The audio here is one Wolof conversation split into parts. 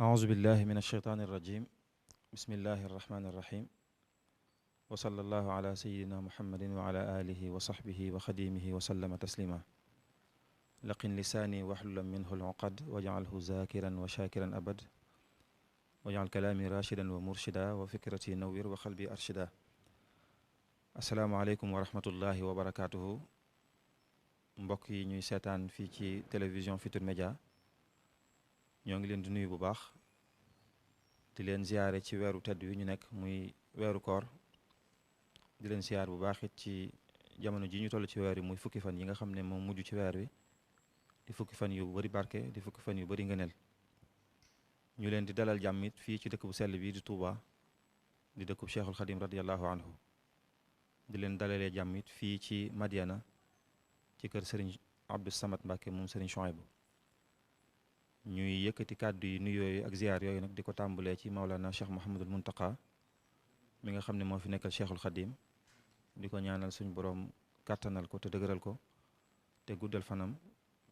أعوذ بالله من الشيطان الرجيم بسم الله الرحمن الرحيم وصلى الله على سيدنا محمد وعلى آله وصحبه وخديمه وسلم تسليما لقن لساني واحلل منه العقد واجعله ذاكرا وشاكرا أبد واجعل كلامي راشدا ومرشدا وفكرتي نوير وقلبي أرشدا السلام عليكم ورحمة الله وبركاته mbokk yi ñuy seetaan fii ci télévision Futurs Médias ñoo ngi leen di nuyu bu baax di leen ziyaare ci weeru tedd yu ñu nekk muy weeru koor di leen ziyaar bu baax it ci jamono ji ñu toll ci weer yi muy fukki fan yi nga xam ne moom mujj ci weer wi di fukki fan yu bari barke di fukki fan yu bari ngëneel ñu leen di dalal jàmm it fii ci dëkk bu sell bi di Touba di dëkkub Cheikhul Khadim radiyallahu anhu di leen dalalee jàmm it fii ci Madiana ci kër Serigne Abdou Samad Mbacke moom Serigne Chouaïbou ñuy yëkkati kàddu yi nuyoo yi ak ziyaar yooyu nag di ko tàmbalee ci Maulana Cheikh Mouhamadul Mountakha mi nga xam ne moo fi nekkal Cheikhul Khadim di ko ñaanal suñu borom kàttanal ko te dëgëral ko te guddal fanam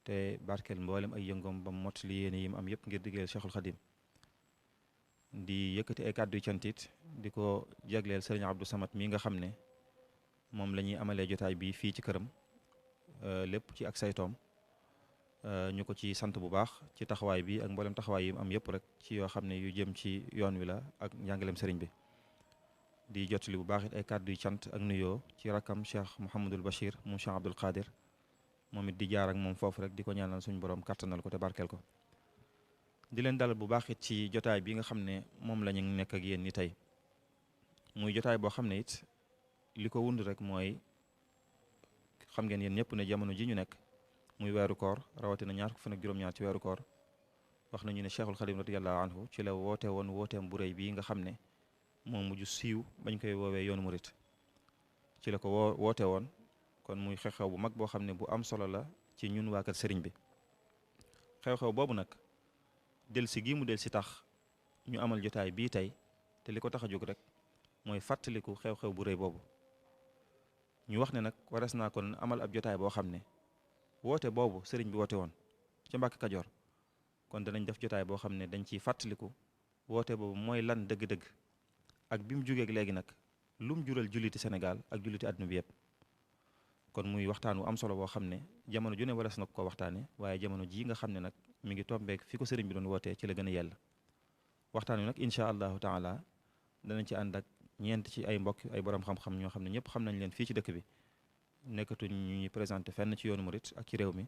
te barkeel mboolem ay yëngoom ba mot li yéene yi mu am yëpp ngir diggeel Cheikhul Khadim di yëkkati ay kàddu yu cantit di ko jagleel Serigne Abdou Samad mi nga xam ne moom la ñuy amalee jotaay bi fii ci këram lépp ci ak saytoom ñu ko ci sant bu baax ci taxawaay bi ak mboolem taxawaay yi mu am yëpp rek ci yoo xam ne yu jëm ci yoon wi la ak njàngaleem sëriñ bi di jottali bu baax it ay kàddu yu cant ak nuyoo ci rakkam Cheikh Mouhamadul Bachir moom Cheikh Abdoul Khadir moom it di jaar ak moom foofu rek di ko ñaanal suñu borom kattanal ko te barkeel ko di leen dalal bu baax it ci jotaay bi nga xam ne moom la ñu nekk ak yéen ni tey muy jotaay boo xam ne it li ko wund rek mooy xam ngeen yéen ñëpp ne jamono ji ñu nekk muy weeru koor rawatina ñaar fukki fan ak juróom-ñaar ci weeru koor wax nañu ne Cheikhul Khadim radiyallahu anhu ci la woote woon wooteem bu rëy bii nga xam ne moom mujj siiw bañ koy woowee yoonu murit ci la ko woote woon kon muy xew-xew bu mag boo xam ne bu am solo la ci ñun waa kër sëriñ bi xew-xew boobu nag delsi gii mu delsi tax ñu amal jotaay bii tey te li ko tax a jóg rek mooy fàttaliku xew-xew bu rëy boobu ñu wax ne nag waras naa kon amal ab jotaay boo xam ne woote boobu sëriñ bi woote woon ci Mbàkke Kajoor kon danañ def jotaay boo xam ne dañ ciy fàttaliku woote boobu mooy lan dëgg-dëgg ak bi mu jógeeg léegi nag lu mu jural julliti Sénégal ak julliti àdduna bi yëpp kon muy waxtaan wu am solo boo xam ne jamono ju ne waras na ko waxtaane waaye jamono jii nga xam ne nag mi ngi tombeek fi ko sëriñ bi doon wootee ci la gën a yell waxtaan wi nag incha allahu taala danañ ci ànd ak ñeent ci ay mbokk ay borom xam-xam ñoo xam ne ñëpp xam nañ leen fii ci dëkk bi nekkatuñ ñu ñuy présenté fenn ci yoonu murit ak ci réew mi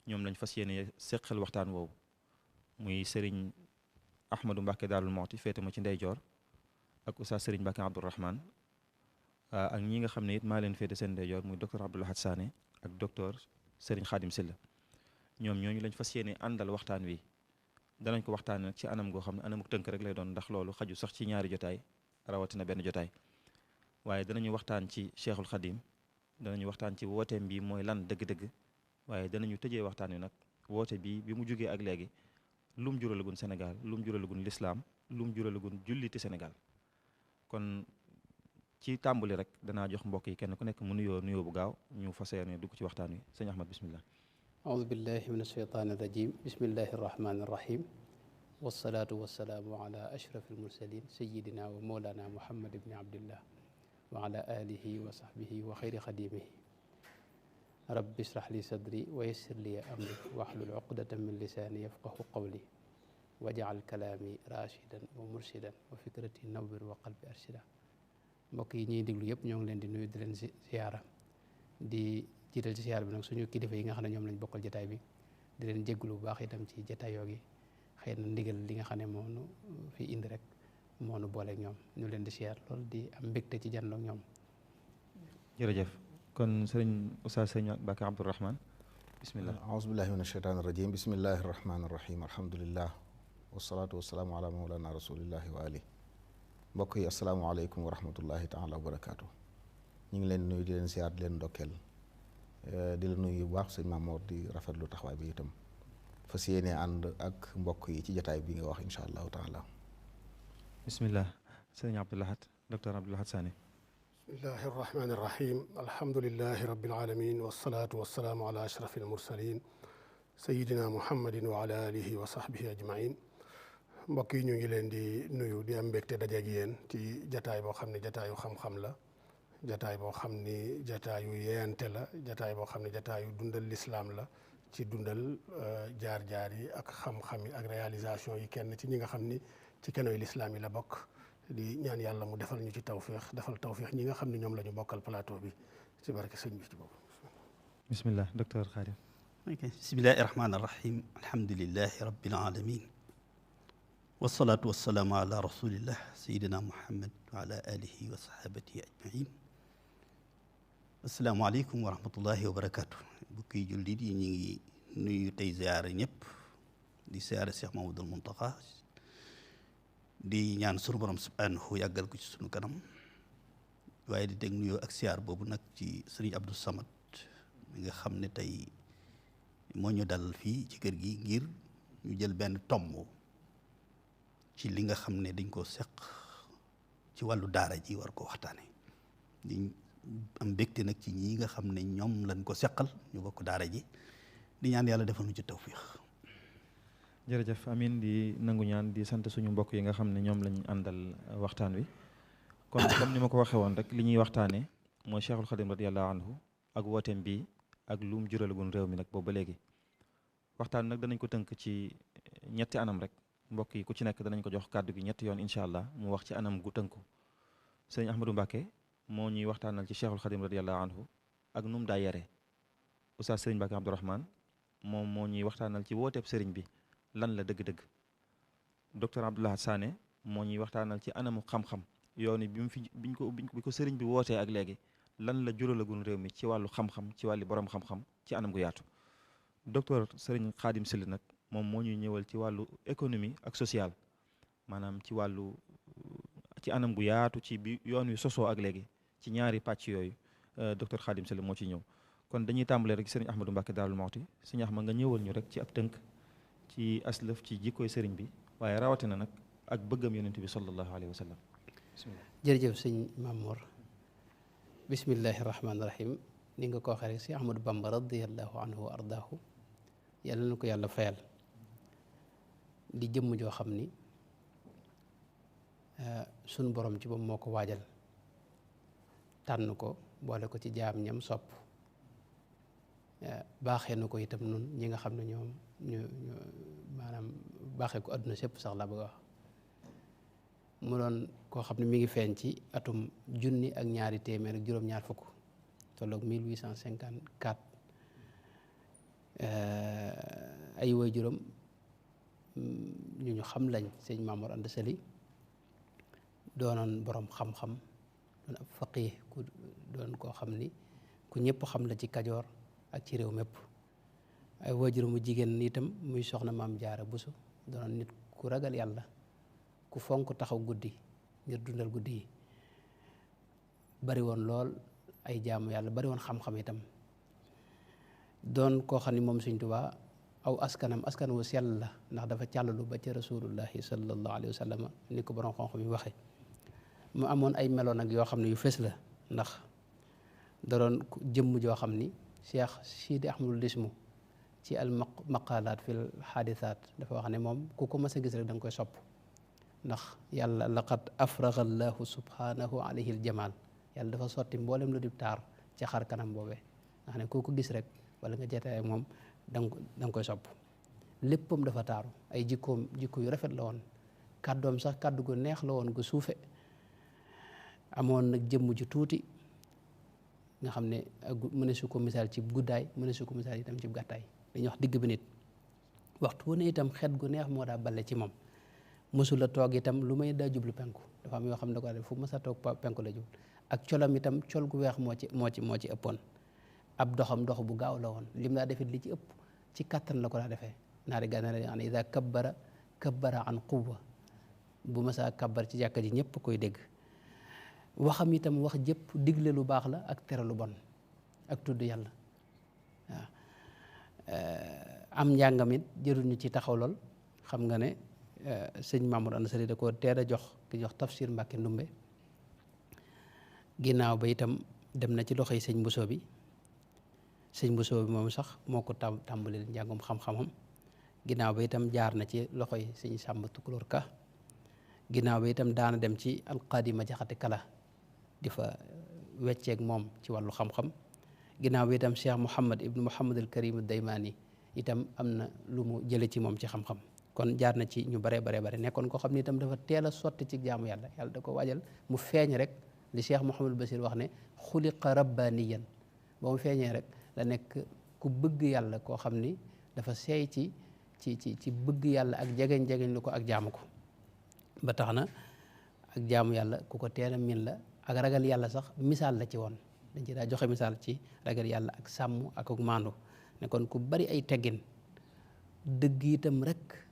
ñoom lañ fas yéene seqal waxtaan woowu muy Serigne Ahmadou Mbacke Daarul Moxti féete ma ci ndeyjoor ak Oustaz Serigne Mbacke Abdourahmane ak ñi nga xam ne it maa leen féete seen ndeyjoor muy docteur Abdoul Ahad Sané ak docteur Serigne Khadim Silla ñoom ñooñu lañ fas yéene àndal waxtaan wi danañ ko waxtaanee nag ci anam goo xam ne anam tënk rek lay doon ndax loolu xaju sax ci ñaari jotaay rawatina benn jotaay waaye danañu waxtaan ci Cheikhul Khadim danañu waxtaan ci wooteem bi mooy lan dëgg-dëgg waaye danañu tëjee waxtaan wi nag woote bi mu jógee ak léegi lum juralagun Sénégal lum juralagun lislaam lum juralagun julliti Sénégal kon ci tàmbali rek danaa jox mbokk yi kenn ku nekk mu nuyoo bu gaaw ñu fas yéene dugg ci waxtaan wi sëñ Ahmad bismillah aoudu billahi min alsheytaani irrajim bismillahi irrahmani irrahim wasalaatu wasalaamu ala ashraf almursalin sayidina wa mawlana muhammad ibni abdillah wa ala alihi wa sahbihi wa xayri xadimihi rabbi israh li sadri wa yassir li amri wahlul uqdatan min lisaani yafqahu qawli waj'al kalaami rashidan wa murshidan wa fikrati nawwir wa qalbi arshida mbokk yi ñuy déglu yëpp ñoo ngi leen di nuyu di leen ziyaara di jiital ci ziyaar bi nag suñu kilifa yi nga xam ne ñoom lañ bokkal jataay bi di leen jégglu bu baax itam ci jataayoo gi xëy na ndigal li nga xam ne moo nu fi indi rek moo nu booleeg ñoom ñu leen di siyaar lool di am mbégte ci janloog ñoom. jërëjëf kon sëriñ Oustaz sëriñ Mbacke Abdourahmane bismillah aouzu billahi min asheytaan irrajim bismillahi irrahmani irrahim alhamdulillah wasalaatu wasalaamu ala mawlana rasulillahi wa ali mbokk yi asalaamualeykum wa rahmatullahi taala wa barakaatu ñu ngi leen nuyu di leen siyaar di leen ndokkeel di la nuyu bu baax sëñ Mamoor di rafetlu taxawaay bi itam fas yéene ànd ak mbokk yi ci jataay bi nga wax incha allahu taala bismillah sëriñ Abdoul Ahad docteur Abdoul Ahad Sané bismillahi arrahmani irrahim alhamdulilahi rabbil alamin wasalaatu wasalaamu ala ashrafi almursalin sayidina muhammadin wa ala alihi wa sahbihi ajmain mbokk yi ñu ngi leen di nuyu di am mbégte dajeeg yéen ci jataay boo xam ne jataayu xam-xam la jataay boo xam ni jataayu yeeyante la jataay boo xam ne jataayu dundal lislaam la ci dundal jaar-jaar yi ak xam-xam yi ak réalisation yi kenn ci ñi nga xam ni ci kenoy lislaam yi la bokk di ñaan yàlla mu defal ñu ci tawféex defal tawféex ñi nga xam ne ñoom la ñu bokkal plateau bi ci barke sëñ bi ci boobu. bismillah docteur Khadim. ok bismillahi rahmaani rahim alhamdulilahi rabbil alamin wasalaatu wasalaamu ala rasulillah sayidina muhammad wa ala alihi wa sahabatihi ajmain asalaamaaleykum wa rahmatullahi wa barakatu bukki jullit yi ñu ngi nuyu tey ziyaare ñëpp di ziyaare Cheikh Mamadul Muntaqa di ñaan sunu borom subhanahu yàggal ko ci sunu kanam waaye di teg nuyoo ak siyaar boobu nag ci sëriñ Abdou Samad mi nga xam ne tey moo ñu dal fii ci kër gi ngir ñu jël benn tomb ci li nga xam ne dañ koo seq ci wàllu daara ji war ko waxtaane di am mbégte nag ci ñi nga xam ne ñoom lañ ko seqal ñu bokk daara ji di ñaan yàlla defal ñu ci tawfiix. jërëjëf amin di nangu ñaan di sant suñu mbokk yi nga xam ne ñoom lañ àndal waxtaan wi kon comme ni ma ko waxee woon rek li ñuy waxtaanee mooy Cheikhul Khadim radiyallahu anhu ak wooteem bii ak lu mu juralagun réew mi nag boobu ba léegi waxtaan nag danañ ko tënk ci ñetti anam rek mbokk yi ku ci nekk danañ ko jox kàddu gi ñetti yoon incha allah mu wax ci anam gu tënku sëñ Ahmadou Mbacké moo ñuy waxtaanal ci Cheikhul Khadim radiyallahu anhu ak nu mu daa yaree Oustaz Sëriñ Mbacké Abdourahmane moom moo ñuy waxtaanal ci wooteeb sëriñ bi lan la dëgg-dëgg docteur Abdoulaye Sané moo ñuy waxtaanal ci anamu xam-xam yoon bi mu fi bi ko sëriñ bi wootee ak léegi lan la juralagun réew mi ci wàllu xam-xam ci wàllu borom xam-xam ci anam gu yaatu docteur Sëriñ Khadim Sylla nag moom moo ñuy ñëwal ci wàllu économie ak social maanaam ci wàllu ci anam gu yaatu ci bi yoon wi sosoo ak léegi ci ñaari pàcc yooyu docteur Khadim Sylla moo ciy ñëw kon dañuy tàmbalee rek sëriñ Ahmadou Mbacké Daarul Muxti sëriñ Ahmad nga ñëwal ñu rek ci ab tënk ci aslëf ci jikkooy sëriñ bi waaye rawatina nag ak bëggam yonent bi sallallahu alayhi wa sallam bismillah. jërëjëf sëñ Mamour bismillahi rahmaani rahim ni nga ko waxee rek si Ahmadou Bamba radiallahu anhu wa ardaahu yàlla na ko yàlla fayal di jëmm joo xam ni sunu borom ci moom moo ko waajal tànn ko boole ko ci jaam ñam sopp baaxee na ko itam nun ñi nga xam ne ñoom ñu maanaam baaxee ko àdduna sépp sax la bëgg a wax mu doon koo xam ne mi ngi feeñ ci atum 1200 ak juróom-ñaar fukk tolloog 1854 ay woy juróom ñu xam lañ sëñ Mamour Anta Sali doonoon borom xam-xam doon ab faqih ku doon koo xam ni ku ñëpp xam la ci Kajoor ak ci réew mépp ay waajuram mu jigéen itam muy soxna Maam Jaara Buso doonoon nit ku ragal yàlla ku fonk taxaw guddi ngir dundal guddi yi bari woon lool ay jaamu yàlla bari woon xam-xam itam doon koo xam ni moom Sëñ Tuubaa aw askan wu sell la ndax dafa càllalu ba ci rasulullahi sallallahu alayhi wa sallam ni ko borom xam-xam yi waxe mu amoon ay melo nag yoo xam ne yu fës la ndax da doon jëmm joo xam ni Cheikh Sidi Ahmadul Lismu ci al maqalaat fil xaadisaat dafa wax ne moom ku ko mas a gis rek da nga koy sopp ndax yàlla laqad afraga allahu subhanahu alayhi al jamal yàlla dafa sotti mboolem lu di taar ci xar kanam boobee nga xam ne koo ko gis rek wala nga jotee ak moom da nga koy sopp léppam dafa taaru ay jikko yu rafet la woon kàddoom sax kàddu gu neex la woon gu suufe amoon nag jëmm ju tuuti nga xam ne mëne su ko misaal ci guddaay mëne su ko misaal itam ci gàttaay dañuy wax digg bi nit waxtu wu ne itam xet gu neex moo daa bale ci moom mësula toog itam lu may daa jublu penku dafa am yoo xam ne da ko def fu mës a toog penku la jublu ak colam itam col gu weex moo ci ëppoon ab doxam dox bu gaaw la woon lim daa defit li ci ëpp ci kattan la ko daa defee naari gànnaar yi xam ne ida kabbara an quwwa bu mësaa kabbar ci jàkka ji ñëpp koy dégg waxam itam wax jëpp digle lu baax la ak tere lu bon ak tudd yàlla waaw am njàngam it jëruñu ci taxaw lool xam nga ne sëñ Mamour Anta Sali da ko teel a jox ki jox tafsir Mbàkke Ndumbe ginnaaw ba itam dem na ci loxoy sëñ Bousso bi moom sax moo ko tàmbalil njàngum xam-xamam ginnaaw ba itam jaar na ci loxoy sëñ Sàmba Tukulóor Ka ginnaaw ba itam daana dem ci alqaadi ma jaxate kala di fa wecceeg moom ci wàllu xam-xam ginnaaw bi itam Cheikh Mouhamad ibnu Mouhamad al Karim Daymaani itam am na lu mu jële ci moom ci xam-xam kon jaar na ci ñu bare nekkoon koo xam ne itam dafa teel a sotti ci jaamu yàlla yàlla da ko waajal mu feeñ rek li Cheikh Mouhamadul Basir wax ne xuliqa rabbaniyan ba mu feeñee rek la nekk ku bëgg yàlla koo xam ni dafa seey ci bëgg yàlla ak jegeñ lu ko ak jaamu ko ba tax na ak jaamu yàlla ku ko teel a min la ak ragal yàlla sax misaal la ci woon dañ ci daa joxe misaal ci ragal yàlla ak sàmm ak maandu ne kon ku bari ay teggin dëgg itam rek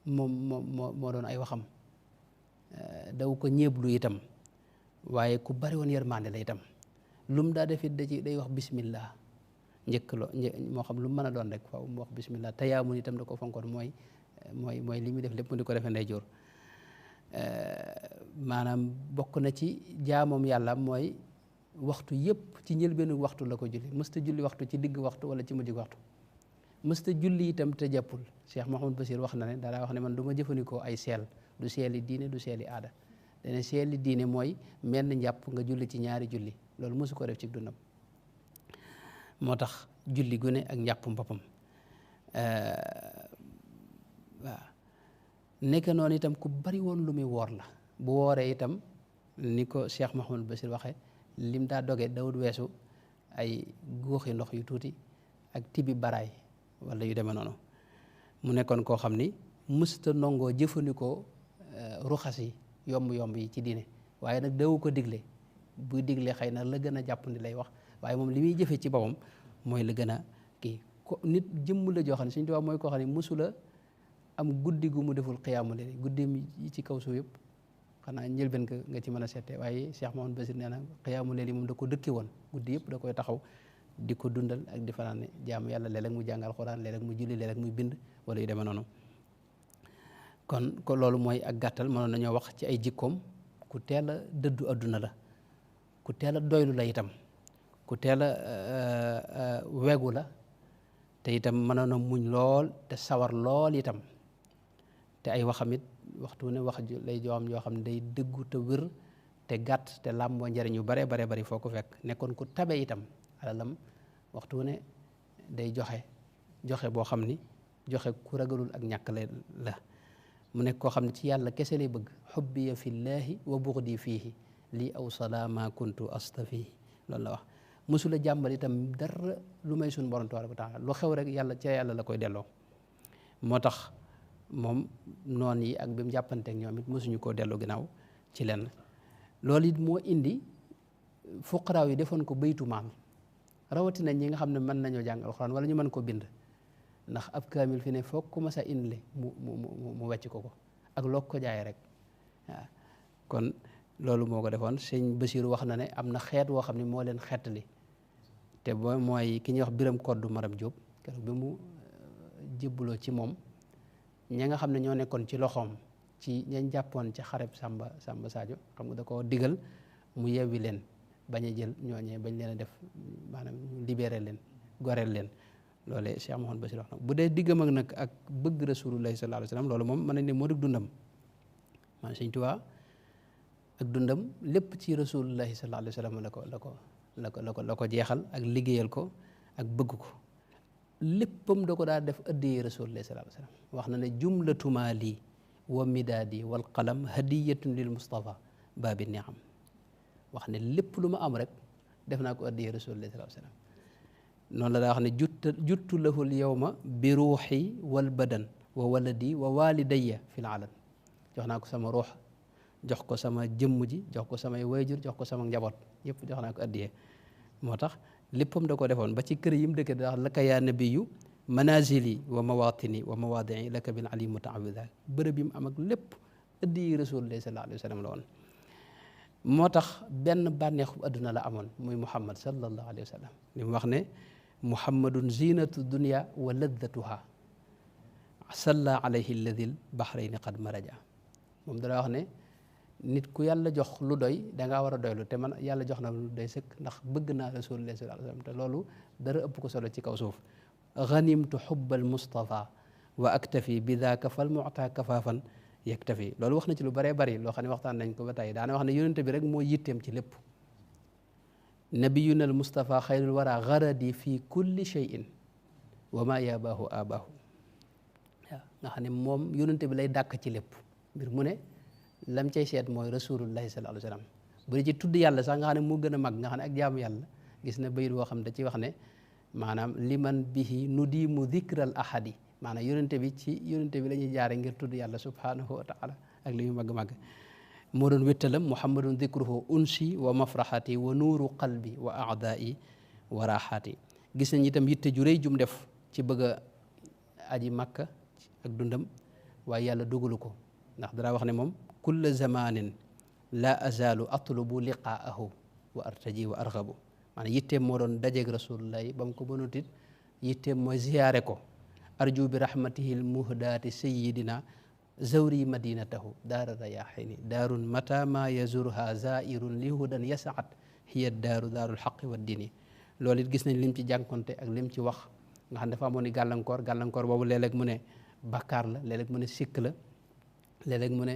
moo doon ay waxam daw ko ñeeblu itam waaye ku bari woon yërmande la itam lum daa defit day wax bismillah njëkk moo xam lu mën a doon rek faaw mu wax bismillah tayaamun itam da ko fonkoon mooy li muy def lépp mu di ko defee ndeyjoor maanaam bokk na ci jaamoom yàlla mooy waxtu yëpp ci njëlbeenu waxtu la ko julli mësta julli waxtu ci digg waxtu wala ci mujj waxtu mësta julli itam te jàppul Cheikh Mouhamadou Basir wax na ne daa wax ne man du ma jëfandikoo ay seel du seeli diine du seeli aada dane seeli diine mooy menn njàpp nga julli ci ñaari julli loolu mësu ko def ci dundam moo tax julli gu ne ak njàppum boppam waaw nekk noonu itam ku bari woon lu muy woor la bu wooree itam ni ko Cheikh Mouhamadou Basir waxee lim daa doge dawut weesu ay góoxi ndox yu tuuti ak tibi baraay wala yu demee noonu mu nekkoon koo xam ni mësta nongoo jëfandikoo ruxas yi yomb yi ci diine waaye nag dawu ko digle buy digle xëy na la gën a jàpp ni lay wax waaye moom li muy jëfe ci boppam mooy la gën a kii ko nit jëmm la joo xam ne suñu tubaab mooy koo xam ne mësula am guddi gu mu deful xiyaamu leen guddi mi ci kaw suuf yëpp xanaa njëlbeen nga ci mën a seete waaye Cheikh Mouhamadou Basir nee na xiyaamu leen yi moom da ko dëkki woon guddi yëpp da koy taxaw di ko dundal ak di fanaane jaamu yàlla léeg-léeg mu jàngal Alxuraan léeg-léeg mu julli léeg-léeg muy bind wala yu demee noonu kon ko loolu mooy ak gàttal mënoon nañoo wax ci ay jikkoom ku teel a dëddu adduna la ku teel a doylu la itam ku teel a wegu la te itam mënoon a muñ lool te sawar lool itam te ay waxam it waxtu ne wax lay joom yoo xam ne day dëggu te wér te gàtt te làmboo njariñ yu bare bari foo ko fekk nekkoon ku tabe itam alalam waxtu ne day joxe boo xam ni joxe ku ragalul ak ñàkk la mu nekk koo xam ne ci yàlla kese lay bëgg xubbiya fillaahi wa buxdi fiihi lii aw salama kuntu astafihi loolu la wax mosula jàmbal itam dara lu may suñu borom tabaaraka wa taala lu xew rek yàlla ca yàlla la koy delloo moo tax moom noon yi ak bi mu jàppanteek ñoom it mosuñu koo delloo ginnaaw ci lenn loolu it moo indi fuqaraaw yi defoon ko baytu maal rawatina ñi nga xam ne mën nañoo jàng alxuraan wala ñu mën ko bind ndax ab kaamil fi ne foog ku mas a indile mu wecc ko ak loog ko jaay rek waaw kon loolu moo ko defoon sëñ Basiiru wax na ne am na xeet woo xam ne moo leen xettali te boo mooy ki ñuy wax Biram Koddu Maram Jóob keroog bi mu jébbaloo ci moom ña nga xam ne ñoo nekkoon ci loxoom ci ñañ jàppoon ci xareb Samba Sadio xam nga da ko digal mu yewwi leen bañ a jël ñooñee bañ leen a def maanaam ñu libéré leen goreel leen loolee Cheikh Mouhamadou Basir wax na bu dee diggam ak nag ak bëgg rasulullahi sallallahu alayhi wa sallam loolu moom mën nañ ne moo di dundam maanaam Sëñ Tuubaa ak dundam lépp ci rasulullahi sallallahu alayhi wa sallam la ko jeexal ak liggéeyal ko ak bëgg ko léppam da ko daa def addiyee rasulullahi sallallahu alayhi wa sallam wax na ne jumlatu maali wa midaadi wal qalam hadiyatun lil Mustafa baabi niam wax ne lépp lu ma am rek def naa ko addiyee rasulullahi sallallahu alayhi wa sallam noonu la daa wax ne juttu lahul yawma bi ruuxi wal badan wa waladi wa walidayya fil alam jox naa ko sama ruux jox ko sama jëmm ji jox ko samay wayjur jox ko sama njaboot yëpp jox naa ko addiyee moo tax léppam da ko defoon ba ci kër yi mu dëkk da wax laka yaa nabiyu manazili wa mawatini wa mawadii laka bil ali mutaawida bërëb yi mu am ak lépp addiyee rasulullahi sallallahu alayhi wa sallam la woon moo tax benn bànneexu adduna la amoon muy muhammad sallallahu alayhi wa sallam li mu wax ne muhammadun zinatu dunya wa laddatuha salla alayhi alladil bahrayni qad maraja moom dala wax ne nit ku yàlla jox lu doy dangaa war a doylu te man yàlla jox na lu doy sëkk ndax bëgg naa rasulullah sallallahu alayhi wa sallam te loolu dara ëpp ko solo ci kaw suuf ganimtu xubbal mustafa wa aktafi bi daaka fal mu'ta kafaafan yaktafi loolu wax na ci lu bëree bëri loo xam ne waxtaan nañ ko ba tey daana wax ne yonente bi rek moo yitteem ci lépp nabiyuna al mustafa xayrul wara garadi fi kulli shay'in wa ma yabaahu abaahu waaw nga xam ne moom yonente bi lay dàkk ci lépp mbir mu ne lam cay seet mooy rasulullahi sallallahu alayhi wa sallam bu dee ci tudd yàlla sax nga xam ne moo gën a mag nga xam ne ak jaamu yàlla gis na bayit boo xam da ci wax ne maanaam liman bihi nudimu dhikral ahadi maanaam yonente bi ci yonente bi la ñuy jaare ngir tudd yàlla subhanahu wa taala ak li muy màgg-màgg moo doon wéttalam muhammadun dhikruhu unsi wa mafraxati wa nuuru qalbi wa aadai wa raxaati gis nañ itam yitte ju rëy jum def ci bëgg a aji màkka ak dundam waaye yàlla dugalu ko ndax dara wax ne moom kulla zamanin la azalu atlubu liqaahu wa artaji wa arxabu maanaam yitteem moo doon dajeeg rasulullahi ba mu ko mënutit yitteem mooy ziyaare ko arju bi rahmatihi lmuhdaati sayidina zawri madinatahu daara rayaxini daarun mata ma yazurha zairun li hudan yasaat hiya daaru daarul xaqi wa dini loolu it gis nañ lim ci jànkonte ak lim ci wax nga xam dafa amoon ni gàllankoor boobu léeg-léeg mu ne bakkaar la léeg-léeg mu ne sikk la léeg-léeg mu ne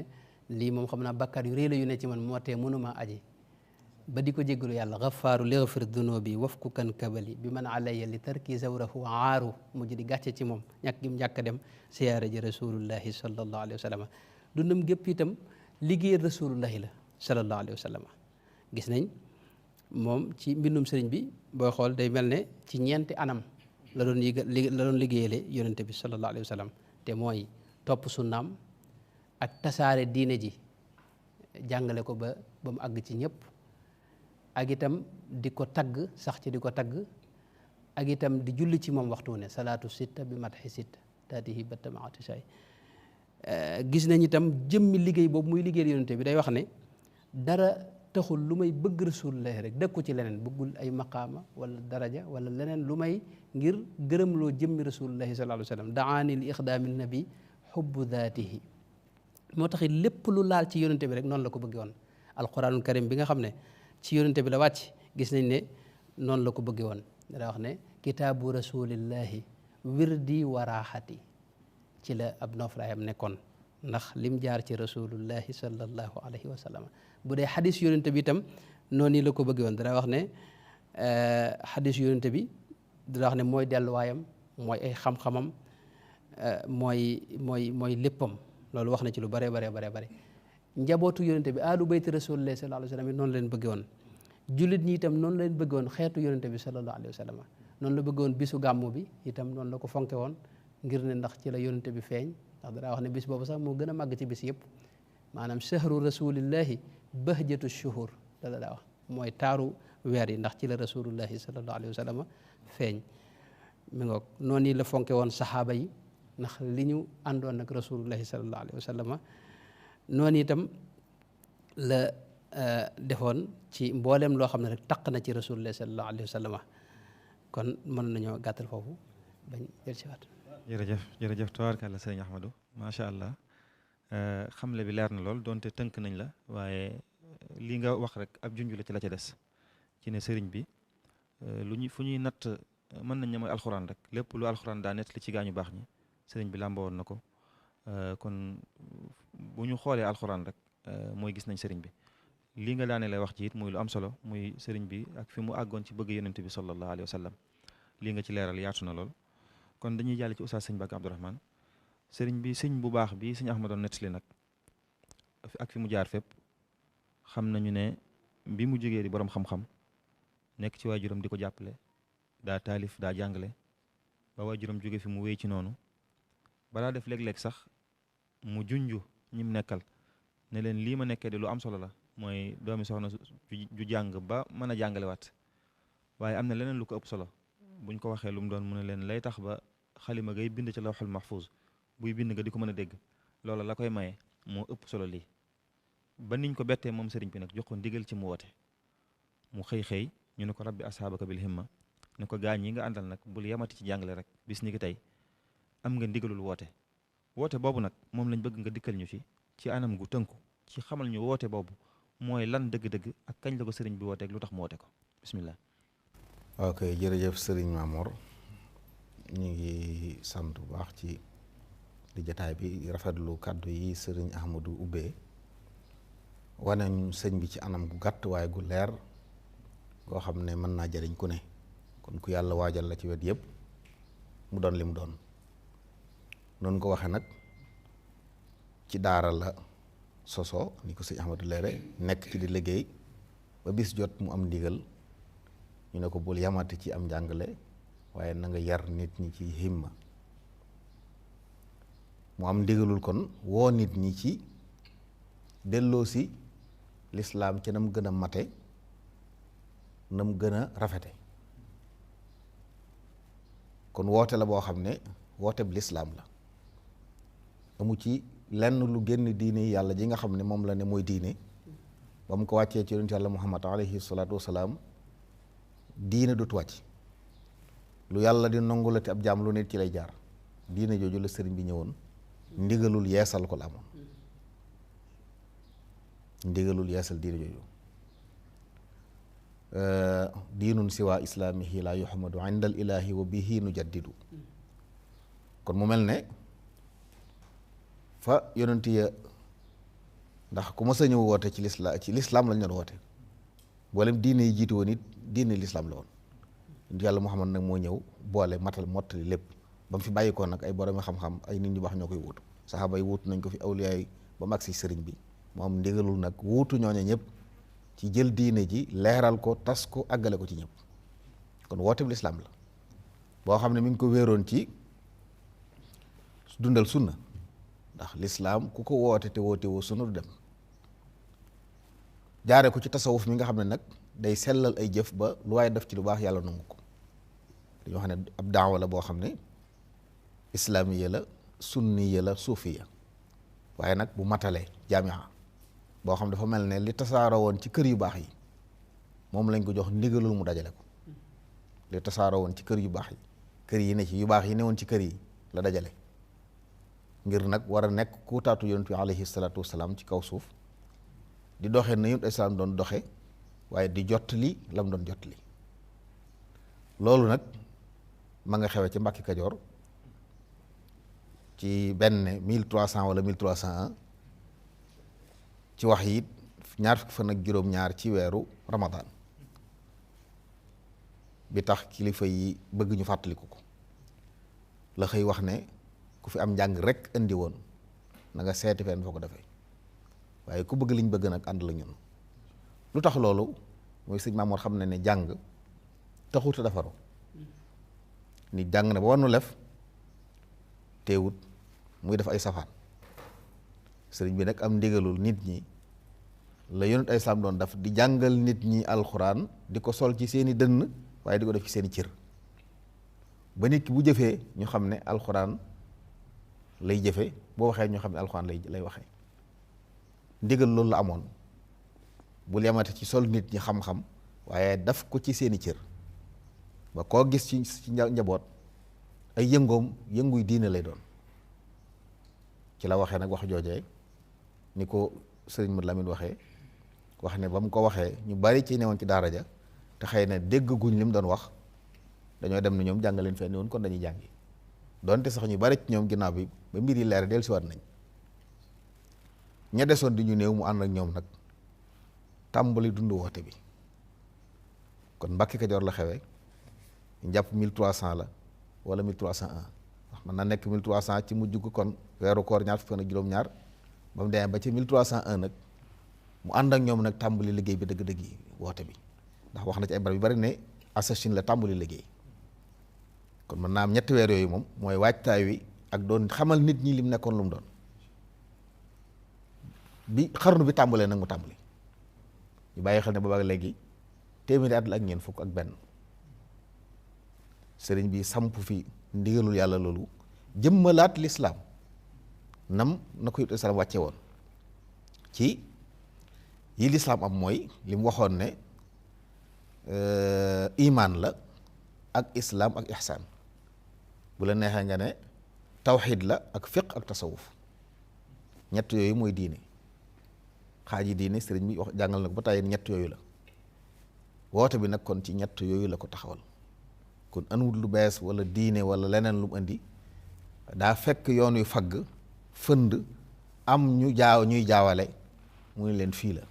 lii moom xam naa bakkaar yu rëy la yu ne ci man moo tee mënuma aji ba di ko jéggalu yàlla gafaaru lighfir dunubi wafku kan kabali bi man alayya li tarki zawrahu aaru mujj di gàcce ci moom ñàkk gi mu ñàkk dem siyaare ji rasulullahi sallallahu alayhi wa sallam dundam gépp itam liggéeyal rasulullahi la sallallahu alayhi wa sallam gis nañ moom ci mbindum sëriñ bi booy xool day mel ne ci ñeenti anam la doon liggéeyale yonente bi sallallahu alayhi wa sallam te mooy topp sunnaam ak tasaare diine ji jàngale ko ba mu àgg ci ñëpp ak itam di ko tagg sax ci di ko tagg ak itam di julli ci moom waxtu ne salaatu sitta bi madhi sitta taatihi battamaati say gis nañ itam jëmmi liggéey boobu muy liggéeyal yonente bi day wax ne dara taxul lu may bëgg rasulullahi rek dëkku ci leneen bëggul ay maqaama wala daraja wala leneen lu may ngir gërëmloo jëmmi rasulullahi sallallahu alayhi wa sallam daani li ixdaami nabi xubbu daatihi moo taxit lépp lu laal ci yonente bi rek noonu la ko bëggee woon alquranul karim bi nga xam ne ci yonente bi la wàcc gis nañ ne noonu la ko bëggee woon dana wax ne kitaabu rasulillahi wirdi wa raaxati ci la ab noflaayam nekkoon ndax lim jaar ci rasulullahi sallallahu alayhi wa sallam bu dee xadis yonente bi itam noonu la ko bëggee woon dana wax ne xadis yonente bi dana wax ne mooy delluwaayam mooy ay xam-xamam mooy léppam loolu wax na ci lu bare njabootu yonente bi alu bayti rasulillahi sallallahu alayhi wa sallam noonu leen bëgge woon jullit ñi itam noonu leen bëgge woon xeetu yonente bi sallallahu alayhi wa sallam noonu la bëgge woon bisu gàmmu bi itam noonu la ko fonke woon ngir ne ndax ci la yonente bi feeñ ndax danaa wax ne bis boobu sax moo gën a màgg ci bis yëpp maanaam shahru rasulillahi bahjatu shuhur daa wax mooy taaru weer yi ndax ci la rasulullahi sallallahu alayhi wa sallam feeñ mi ngoog noonu la fonke woon saxaaba yi ndax li ñu àndoon nag rasulullahi sallallahu alayhi wa sallam noonu itam la defoon ci mboolem loo xam ne rek taq na ci rasulullahi sallallahu alayhi wa sallam kon mën nañoo gàttal foofu bañ jël si waat jërëjëf tabaarkalla sëriñ Ahmadou macha allah xamle bi leer na lool donte tënk nañ la waaye li nga wax rek ab junj la ci la ca des ci ne sëriñ bi fu ñuy natt mën nañ ne mooy alxuraan rek lépp lu alxuraan daa nett li ci gaañu baax ñi sëriñ bi làmbowoon na ko kon bu ñu xoolee alxuraan rek mooy gis nañ sëriñ bi lii nga daane lay wax ci it muy lu am solo muy sëriñ bi ak fi mu àggoon ci bëgg yonent bi sallallahu alayhi wa sallam lii nga ci leeral yaatu na lool kon dañuy jàll ci oustaz sëñ Bakk Abdourahmane sëriñ bi sëñ bu baax bi sëñ Ahmadoon nettali nag ak fi mu jaar fépp xam nañu ne bi mu jógee di borom xam-xam nekk ci waajuram di ko jàppale daa taalif daa jàngale ba waajuram jóge fi mu wéy ci noonu balaa def léeg-léeg sax mu junju ñim nekkal ne leen lii ma nekkee de lu am solo la mooy doomi soxna ju jàng ba mën a jàngalewaat waaye am na leneen lu ko ëpp solo buñ ko waxee lu mu doon mu ne leen lay tax ba xalima ngay bind ci lawxul mahfuz buy bind nga di ko mën a dégg loola la koy maye moo ëpp solo lii ba niñ ko bettee moom sëriñ bi nag jox ko ndigal ci mu woote mu xëy ñu ne ko rabbi ashaabaka bil himma ne ko gaañ yi nga àndal nag bul yamati ci jàngale rek bis ni ki tey am nga ndigalul woote boobu nag moom lañ bëgg nga dikkal ñu ci anam gu tënku ci xamal ñu woote boobu mooy lan dëgg-dëgg ak kañ la ko sëriñ bi wooteeg lu tax mu woote ko bismillah. ok jërëjëf sëriñ Mamour ñu ngi sant bu baax ci di jataay bi rafetlu kàddu yi sëriñ Ahmadou ubbee waneñ sëñ bi ci anam gu gàtt waaye gu leer goo xam ne mën naa jariñ ku ne kon ku yàlla waajal la ci wet yëpp mu doon li mu doon noonu ko waxe nag ci daara la soso ni ko sëñ Ahmadou leere nekk ci di liggéey ba bis jot mu am ndigal ñu ne ko bul yamati ci am njàngale waaye na nga yar nit ñi ci himma mu am ndigalul kon woo nit ñi ci delloo si lislaam ci nam gën a mate nam gën a rafete kon woote la boo xam ne woote bi lislaam la amu ci lenn lu génn diine yàlla ji nga xam ne moom la ne mooy diine ba mu ko wàccee ci yonent yàlla muhammad alayhi salaatu wasalaam diine dootu wàcc lu yàlla di nongulati ab jaam lu nit ci lay jaar diine jooju la sëriñ bi ñëwoon ndigalul yeesal ko la amoon ndigalul yeesal diine jooju diinun siwa islaamihi la yuhamadu inda al ilahi wa bihi nujaddidu kon mu mel ne fa yonenti ya ndax ku mës a ñëw woote ci lislaam lañ doon woote boolem diine yi jiitu woon it diine lislaam la woon yonent yàlla Muhammad nag moo ñëw boole matal mottali lépp ba mu fi bàyyi ko nag ay boromi xam-xam ay nit ñu baax ñoo koy wuutu saxaaba yi wuutu nañ ko fi awliyaa yi ba mu agsi sëriñ bi mu am ndigalul nag wuutu ñooñu ñëpp ci jël diine ji leeral ko tas ko àggale ko ci ñëpp kon woote bi lislaam la boo xam ne mi ngi ko wéeroon ci dundal sunna ndax lislaam ku ko woote te woote woo sunna du dem jaare ko ci tasawuf mi nga xam ne nag day sellal ay jëf ba lu waaye def ci lu baax yàlla nangu ko dañoo xam ne ab daawa la boo xam ne islaamiya la sunniya la suufiya waaye nag bu matalee jaamia boo xam dafa mel ne li tasaaroo woon ci kër yu baax yi moom lañ ko jox ndigalul mu dajale ko li tasaaroo woon ci kër yu baax yi kër yi ne ci yu baax yi ne woon ci kër yi la dajale ngir nag war a nekk kuutaatu yonent bi alayhi salaatu wasalaam ci kaw suuf di doxe na yonent islaam doon doxe waaye di jottali lam doon jottali loolu nag ma nga xewe ci Mbàkke Kajoor ci benn 1300 wala 1301 ci wax yi ñaar fukki fan ak juróom-ñaar ci weeru Ramadan bi tax kilifa yi bëgg ñu fàttaliku ko la xëy wax ne ku fi am njàng rek indi woon na nga seeti fenn foo ko defee waaye ku bëgg liñ bëgg nag ànd la ñun lu tax loolu mooy sëñ Maamoor xam ne ne jàng taxut a defaru ni jàng na ba war nu lef teewut muy def ay safaan sëriñ bi nag am ndigalul nit ñi la yonent ay islaam doon daf di jàngal nit ñi alxuraan di ko sol ci seeni dënn waaye di ko def ci seeni cër ba nit ki bu jëfee ñu xam ne alxuraan lay jëfe boo waxee ñu xam ne alxuraan lay waxee ndigal loolu la amoon bul yamate ci sol nit ñi xam-xam waaye daf ko ci seeni cër ba koo gis ci njaboot ay yëngoom yënguy diine lay doon ci la waxee nag wax joojee ni ko sëriñ Mat Lamin waxee wax ne ba mu ko waxee ñu bari ci newoon ci daara ja te xëy na dégg guñ li mu doon wax dañoo dem ne ñoom jàngaleen fenn woon kon dañuy jàngi donte sax ñu bari ci ñoom ginnaaw bi ba mbir yi leer del siwaat nañ ña desoon di ñu néew mu ànd ak ñoom nag tàmbali dund woote bi kon Mbàkke Kajoor la xewee njàpp 1300 la wala 1301 wax man na nekk 1300 ci mujj ko kon weeru koor ñaar fukk ak juróom-ñaar ba mu demee ba ci 1301 nag mu ànd ak ñoom nag tàmbali liggéey bi dëgg-dëgg yi woote bi ndax wax na ci ay barab yu bari ne assasine la tàmbali liggéey kon mën naa am ñetti weer yooyu moom mooy waajtaay wi ak doon xamal nit ñi lim nekkoon lu mu doon bi xarnu bi tàmbalee nag mu tàmbali ñu bàyyi xel ne boobaak léegi téeméeri at la ak ñeent fukk ak benn sëriñ bi samp fi ndigalul yàlla loolu jëmmalaat lislaam nam na ko islaam wàcce woon ci yi lislaam am mooy li mu waxoon ne imaan la ak islaam ak ihsaan bu la neexee nga ne tawxiid la ak fiq ak tasawuf ñett yooyu mooy diine xaaji diine sëriñ bi wax jàngal na ko ba tàyyi ñett yooyu la woote bi nag kon ci ñett yooyu la ko taxawal kon anwut lu bees wala diine wala leneen lu mu indi daa fekk yoon yu fagg fënd am ñuy jaawale mu ne leen fii la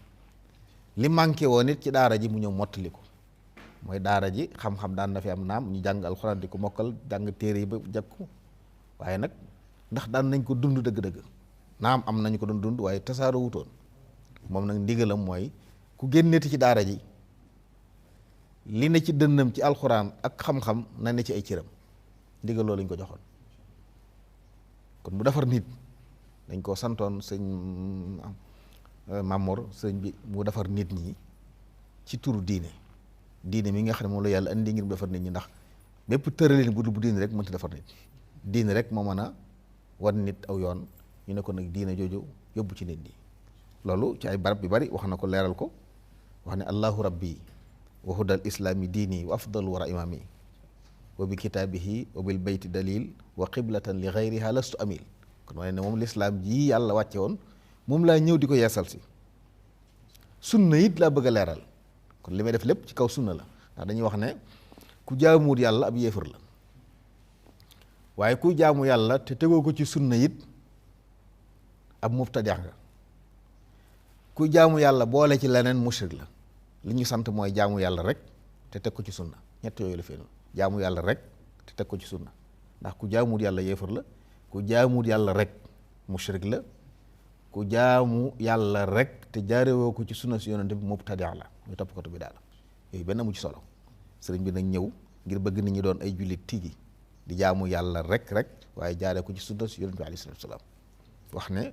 li manqué woon it ci daara ji mu ñëw mottali ko mooy daara ji xam-xam daan na fi am naam ñu jàng alxuraan di ko mokkal jàng téere yi ba jakku waaye nag ndax daan nañ ko dund dëgg-dëgg naam am nañu ko doon dund waaye tasaaroo wutoon moom nag ndigalam mooy ku génneti ci daara ji li ne ci dënnam ci alxuraan ak xam-xam na ne ci ay cëram ndigal loolu lañ ko joxoon kon mu defar nit dañ ko santoon sëñ Mamor sëñ bi mu defar nit ñi ci turu diine mi nga xam ne moom la yàlla andi ngir mu defar nit ñi ndax bépp tëralin bu diine rek mënta defar nit diine rek moo mën a wan nit aw yoon ñu ne ko nag diine jooju yóbbu ci nit ñi loolu ci ay barab yu bari wax na ko leeral ko wax ne allahu rabbi wa hudal islaami diini wa afdalu wara imaami wa bi kitaabihi wa bil bayti dalil wa qiblatan li gayriha lastu amil kon wane ne moom lislaam ji yàlla wàcce woon moom laa ñëw di ko yeesal si sunna it laa bëgg a leeral kon li may def lépp ci kaw sunna la ndax dañuy wax ne ku jaamuwut yàlla ab yéefar la waaye ku jaamu yàlla te tegoo ko ci sunna it ab mubtadi' nga ku jaamu yàlla boole ci leneen mushrik la li ñu sant mooy jaamu yàlla rek te teg ko ci sunna ñett yooyu la fee jaamu yàlla rek te teg ko ci sunna ndax ku jaamuwut yàlla yéefar la ku jaamuwut yàlla rek mushrik la ku jaamu yàlla rek te jaarewoo ko ci sunna si yonente bi mubtadi' la muy topp ko bi daal yooyu benn mu ci solo sëriñ bi nag ñëw ngir bëgg nit ñi doon ay jullit tigi di jaamu yàlla rek waaye jaaree ko ci sunna si yonente bi alayhi salaatu wa salaam wax ne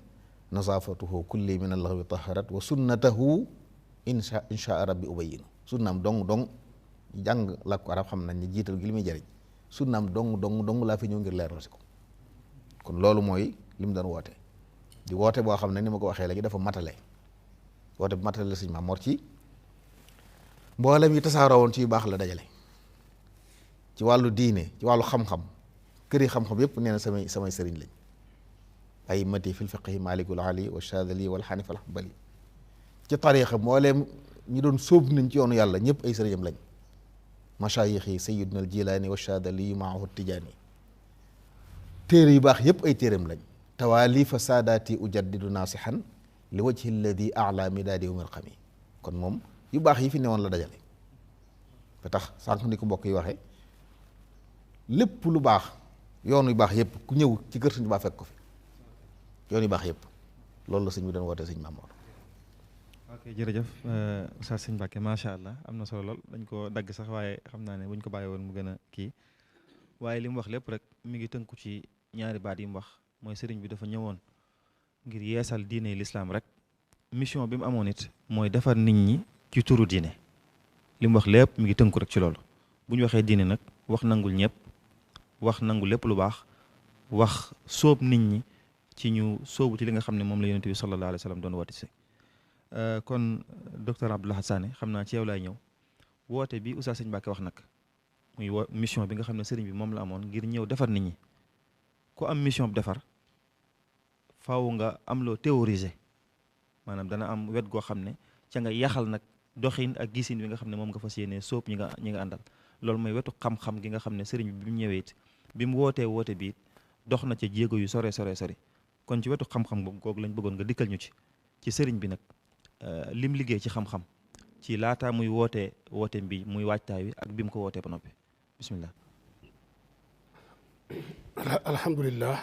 nazaafatuhu kulli min allaghwi taharat wa sunnatahu insha rabbi ubayinu sunnaam dong jàng làkku arab xam nañ ne jiital gi li muy jëriñ sunnaam dong laa fi ñëw ngir leeral si ko kon loolu mooy li mu doon woote di woote boo xam ne ni ma ko waxee léegi dafa matale woote bu matale la sëñ Maam Mor ci mboolem yi tasaaroo woon ci yu baax la dajale ci wàllu diine ci wàllu xam-xam këri xam-xam yépp nee na samay sëriñ lañ ay mati fil fiqhi malikul ali wa shadali wal xanif al hanbali ci tariixa mbooleem ñi doon sóob nañ ci yoonu yàlla ñëpp ay sëriñam lañ mashayix yi sayiduna al jilaani wa shadali maahu tijaani téere yu baax yëpp ay téeram lañ tawaalifa saadaati ujaddidu naasihan li wajhi alladi ala midaadi yawmil qami kon moom yu baax yi fi newoon la dajale ba tax sànq ni ko mbokk yi waxee lépp lu baax yoon yu baax yëpp ku ñëw ci kër Sëñ Baa fekk ko fi yoon yu baax yëpp loolu la sëñ bi doon woote sëñ Maam Mor. ok jërëjëf Oustaz Sëñ Mbàkke macha allah am na solo lool dañ ko dagg sax waaye xam naa ne buñ ko bàyyi woon mu gën a kii waaye li mu wax lépp rek mi ngi tënku ci ñaari baat yi mu wax mooy sëriñ bi dafa ñëwoon ngir yeesal diine lislaam rek mission bi mu amoon it mooy defar nit ñi ci turu diine li mu wax lépp mi ngi tënku rek ci loolu bu ñu waxee diine nag wax nangul ñëpp wax nangul lépp lu baax wax sóob nit ñi ci ñu sóobu ci li nga xam ne moom la yonent bi sallallahu alayhi wa sallam doon woote si kon docteur Abdou Lahad Sané xam naa ci yow laay ñëw woote bi Oustaz Sëñ Mbàkke wax nag muy mission bi nga xam ne sëriñ bi moom la amoon ngir ñëw defar nit ñi ku am mission bu defar faaw nga am loo théoriser maanaam dana am wet goo xam ne ca nga yaxal nag doxin ak gisin bi nga xam ne moom nga fas yéene sóob ñi nga àndal loolu mooy wetu xam-xam gi nga xam ne sëriñ bi mu ñëwee it bi mu wootee woote bi dox na ca jéego yu sore kon ci wetu xam-xam googu lañ bëggoon nga dikkal ñu ci sëriñ bi nag lim liggéey ci xam-xam ci laataa muy woote bi muy waajtaay wi ak bi mu ko wootee ba noppi bismillah. alhamdulillah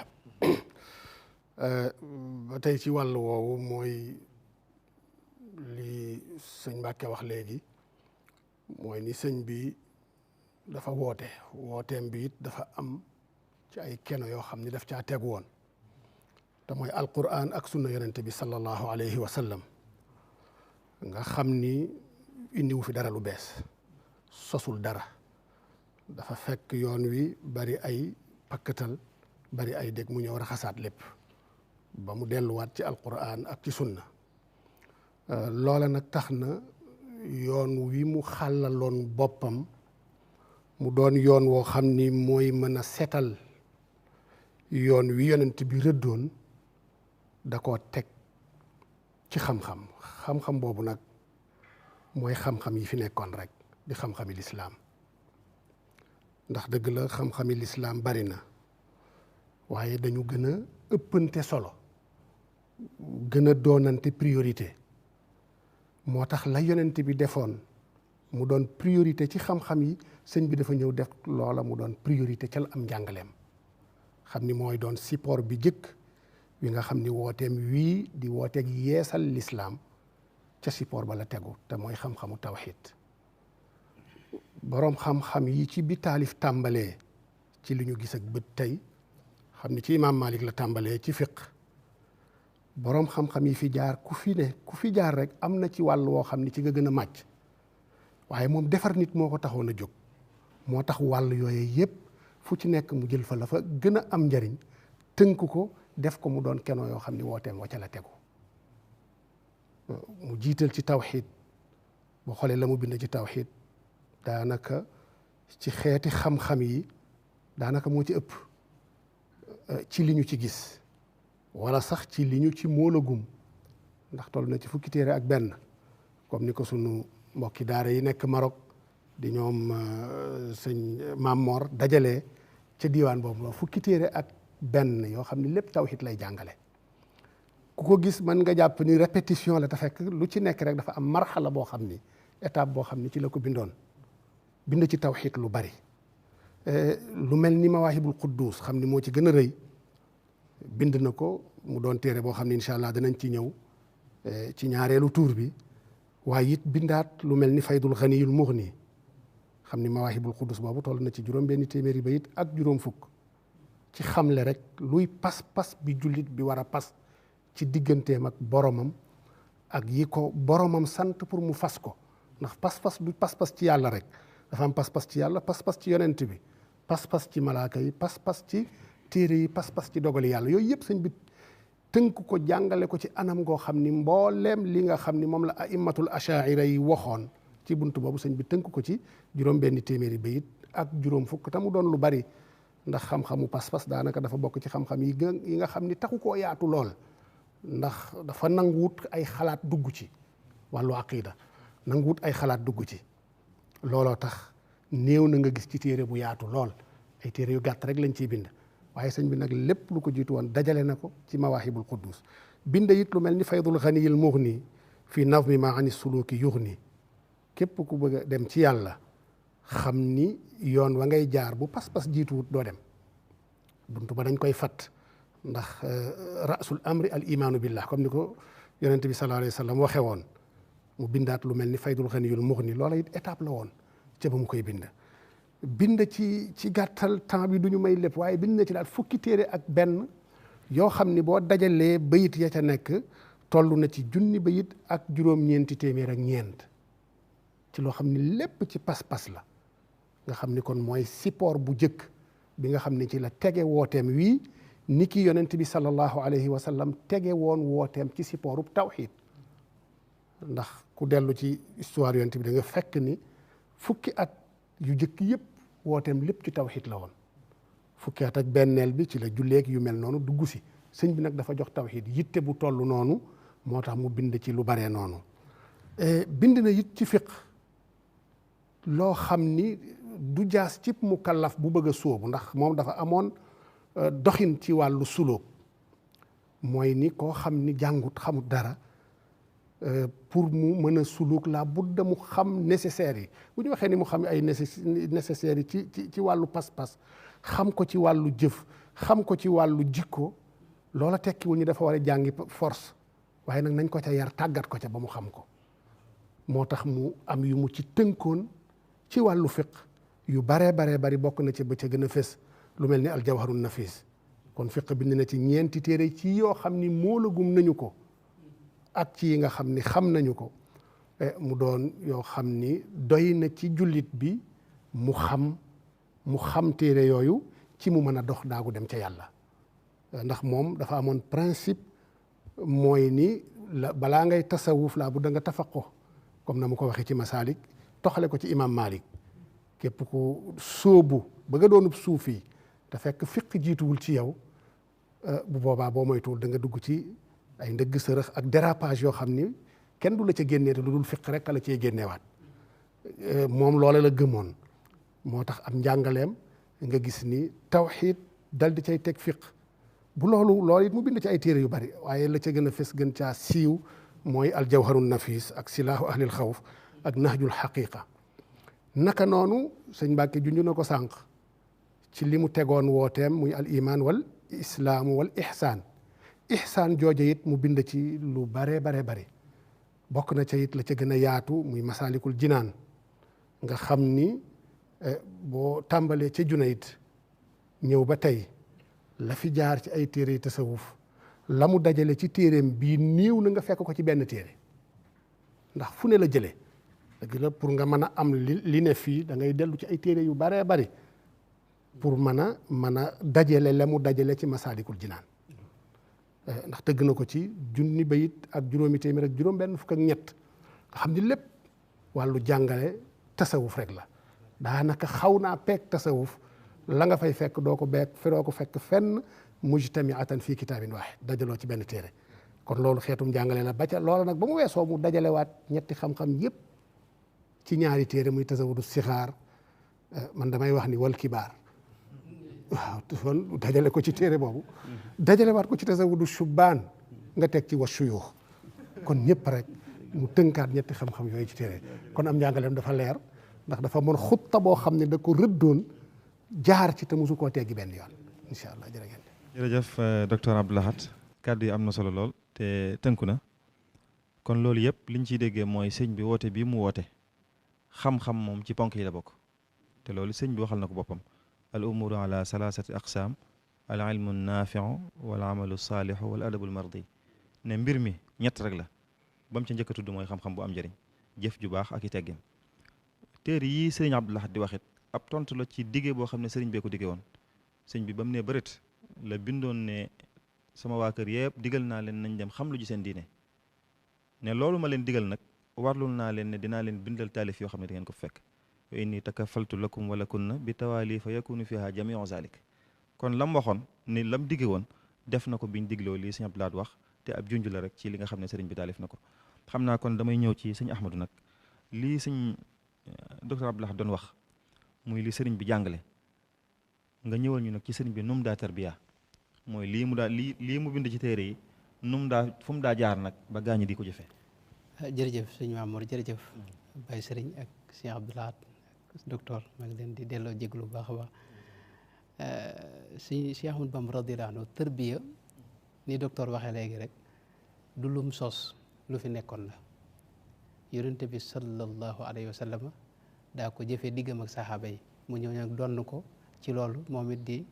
ba tey ci wàll woowu mooy li sëñ Mbàkke wax léegi mooy ni sëñ bi dafa wooteem bi it dafa am ci ay keno yoo xam ni daf caa tegu woon te mooy alquran ak sunna yonente bi sallallahu alayhi wa sallam nga xam ni indiwu fi dara lu bees sosul dara dafa fekk yoon wi bari ay pakkatal bari ay dégg mu ñëw raxasaat lépp ba mu delluwaat ci alquran ak ci sunna loola nag tax na yoon wi mu xàllaloon boppam mu doon yoon woo xam ni mooy mën a setal yoon wi yonent bi rëddoon da koo teg ci xam-xam boobu nag mooy xam-xam yi fi nekkoon rek di xam-xami lislaam ndax dëgg la xam-xami lislaam bari na waaye dañu gën a ëppante solo gën a doonante priorité moo tax la yonent bi defoon mu doon priorité ci xam-xam yi sëñ bi dafa ñëw def loola mu doon priorité ca la am njàngaleem xam ni mooy doon support bi jëkk wi nga xam ni wooteem wii di wooteeg yeesal lislaam ca support ba la tegu te mooy xam-xamu tawxid boroom xam-xam yi ci bi taalif tàmbalee ci li ñu gis ak bët tey xam ni ci imaam Malik la tàmbalee ci fiq boroom xam-xam yi fi jaar ku fi jaar rek am na ci wàll woo xam ni ci nga gën a màcc waaye moom defar nit moo ko taxoon a jóg moo tax wàll yooyu yépp fu ci nekk mu jël fa la fa gën a am njariñ tënk ko def ko mu doon kenoo yoo xam ni wooteem wa ca la tegu mu jiital ci tawxid boo xoolee la mu bind ci tawxid daanaka ci xeeti xam-xam yi daanaka moo ci ëpp ci li ñu ci gis wala sax ci li ñu ci móolagum ndax toll na ci fukki téere ak benn comme ni ko sunu mbokki daara yi nekk Maroc di ñoom sëñ Mamor dajalee ca diiwaan boobu la fukki téere ak benn yoo xam ne lépp tawhid lay jàngale ku ko gis mën nga jàpp ni répétition la te fekk lu ci nekk rek dafa am marxala boo xam ni étape boo xam ni ci la ko bindoon bind ci tawhid lu bari lu mel ni Mawaahibul Quddus xam ni moo ci gën a rëy bind na ko mu doon téere boo xam ne incha allah danañ ci ñëw ci ñaareelu tuur bi waaye it bindaat lu mel ni Faydul Ganiyul Mughni xam ni Mawaahibul Quddus boobu toll na ci juróom benn téeméeri bayit ak juróom fukk ci xamle rek luy pas-pas bi jullit bi war a pas ci digganteem ak boromam ak yi ko boromam sant pour mu fas ko ndax pas-pas du pas-pas ci yàlla rek dafa am pas-pas ci yàlla pas-pas ci yonent bi pas-pas ci malaaka yi pas-pas ci téere yi pas-pas ci dogali yàlla yooyu yëpp sëñ bi tënk ko jàngale ko ci anam goo xam ni mbooleem li nga xam ni moom la aimmatul ashaira yi waxoon ci buntu boobu sëñ bi tënk ko ci juróom benn téeméeri bayit ak juróom fukk te mu doon lu bari ndax xam-xamu pas-pas daanaka dafa bokk ci xam-xam yi nga xam ni taxu koo yaatu lool ndax dafa nanguwut ay xalaat dugg ci wàllu aqida nanguwut ay xalaat dugg ci looloo tax néew na nga gis ci téere bu yaatu lool ay téere yu gàtt rek lañ ciy bind waaye sëñ bi nag lépp lu ko jiitu woon dajale na ko ci Mawaahibul Quddus bind it lu mel ni Faydul Ganiyil Mughni fii nazmi ma ani suluki yughni képp ku bëgg a dem ci yàlla xam ni yoon wa ngay jaar bu pas-pas jiituwut doo dem buntu ba dañ koy fat ndax rasul amri al imaanu billah comme ni ko yonente bi sallallahu alayhi wa sallam waxee woon mu bindaat lu mel ni Faydul Ganiyul Mughni loola it étape la woon ca ba mu koy bind ci gàttal temps bi du ñu may lépp waaye bind na ci daal fukki téere ak benn yoo xam ni boo dajalee bayit ya ca nekk toll na ci junni bayit ak juróom-ñeenti téeméer ak ñeent ci loo xam ni lépp ci pas-pas la nga xam ni kon mooy support bu jëkk bi nga xam ni ci la tege wooteem wii ni ki yonent bi sallallahu alayhi wa sallam tege woon wooteem ci supportu tawxid ndax ku dellu ci histoire yonent bi da nga fekk ni fukki at yu jëkk yëpp wooteem lépp ci tawxid la woon fukki at ak benneel bi ci la julleeg yu mel noonu dugg si sëñ bi nag dafa jox tawxid yitte bu toll noonu moo tax mu bind ci lu baree noonu bind na it ci fiq loo xam ni du jaas ci mukallaf bu bëgg a sóobu ndax moom dafa amoon doxin ci wàllu sulóog mooy ni koo xam ni jàngut xamut dara pour mu mën a suluk la budda mu xam nécessaire yi bu ñu waxee ni mu xam ay nécessaire yi ci wàllu pas-pas xam ko ci wàllu jëf xam ko ci wàllu jikko loola tekkiwul ñu dafa war a jàngi force waaye nag nañ ko ca yar tàggat ko ca ba mu xam ko moo tax mu am yu mu ci tënkoon ci wàllu fiq yu baree bari bokk na ci ba ca gën a fës lu mel ni aljawharun nafis kon fiq bind na ci ñeenti téere ci yoo xam ni moolagum nañu ko ak ci yi nga xam ni xam nañu ko mu doon yoo xam ni doy na ci jullit bi mu xam téere yooyu ci mu mën a dox daagu dem ca yàlla ndax moom dafa amoon principe mooy ni balaa ngay tasawuf laa bu da nga tafaqo comme na mu ko waxee ci masaalik toxale ko ci imam Malik képp ku sóobu ba nga doonub suufi te fekk fiq jiituwul ci yow bu boobaa boo moytuwul da nga dugg ci ay ndëgg sërëx ak dérapage yoo xam ni kenn du la ca génnee te lu dul fiq rek la cee génneewaat moom loole la gëmoon moo tax am njàngaleem nga gis ni tawxiid dal di cay teg fiq bu loolu it mu bind ci ay téere yu bari waaye la ca gën a fës gën caa siiw mooy aljawharun nafis ak silaahu ahlil xawf ak nahjul xaqiqa naka noonu sëñ Mbàkke junj na ko sànq ci li mu tegoon wooteem muy al iman wal islaamu wal ihsaan jooje it mu bind ci lu bare bari bokk na ca it la ca gën a yaatu muy masaalikul jinaan nga xam ni boo tàmbalee ca Junayd ñëw ba tey la fi jaar ci ay téere tasawuf la mu dajale ci téereem bii niiw na nga fekk ko ci benn téere ndax fu ne la jëlee dëgg la pour nga mën a am li ne fii da ngay dellu ci ay téere yu baree bari pour mën a dajale la mu dajale ci masaalikul jinaan ndax tëgg na ko ci junni bayit ak juróomi téeméer ak juróom benn fukk ak ñett nga xam ni lépp wàllu jàngale tasawuf rek la daanaka xaw naa peeg tasawuf la nga fay fekk doo ko fekk fenn mujtamiatan fii kitaabin waahid dajaloo ci benn téere kon loolu xeetum jàngale la ba ca loola nag ba mu weesoo mu dajalewaat ñetti xam-xam yépp ci ñaari téere muy tasawudu sixaar man damay wax ni wal kibaar waaw kon dajale ko ci téere boobu dajalewaat ko ci tasawudu shubbaan nga teg ci wa shuyuux kon ñëpp rek mu tënkaat ñetti xam-xam yooyu ci téere kon am njàngaleem dafa leer ndax dafa mën xutta boo xam ne da ko rëddoon jaar ci te mosu koo teggi benn yoon incha allah jërëjëf docteur Abdou Lahad kàddu yi am na solo lool te tënku na kon loolu yëpp liñ ciy déggee mooy sëñ bi woote bii mu woote xam-xam moom ci ponk yi la bokk te loolu sëñ bi waxal na ko boppam al umuru ala salasati aqsaam al ilmu naafiu wal amalu saalihu wal adabul mardi ne mbir mi ñett rek la ba mu ci njëkk a tudd mooy xam-xam bu am njëriñ jëf ju baax ak i teggin téere yii sëriñ Abdou Lahad di waxit ab tontu la ci diggee boo xam ne sëriñ bee ko diggee woon sëñ bi ba mu ne bërit la bindoon ne sama waa kër yëpp digal naa leen nañ dem xam lu ji seen diine ne loolu ma leen digal nag warlul naa leen ne dinaa leen bindal taalif yoo xam ne da ngeen ko fekk wa inni takafaltu lakum wa lakunna bi tawaali fa yakunu fiha jamiu zalik kon lam waxoon ni lam digge woon def na ko biñ digloo lii sëñ Abdou Lahad wax te ab junj la rek ci li nga xam ne sëriñ bi taalif na ko xam naa kon damay ñëw ci sëñ Ahmadou nag lii sëñ docteur Abdou Lahad doon wax muy li sëriñ bi jàngale nga ñëwal ñu nag ci sëriñ bi num daa tarbiya mooy lii mu bind ci téere yi fu mu daa jaar nag ba gaañi di ko jëfee. jërëjëf sëñ Mamour jërëjëf Baye Sëriñ ak sëñ Abdou Lahad ak docteur maa ngi leen di delloo jéglu bu baax a baax si Cheikh Ahmadou Bamba radiyallahu anhu tarbiya ni docteur waxee léegi rek du lum sos lu fi nekkoon la yonente bi sallallahu alayhi wa sallam daa ko jëfee diggam ak saxaaba yi mu ñëw nag donn ko ci loolu moom it di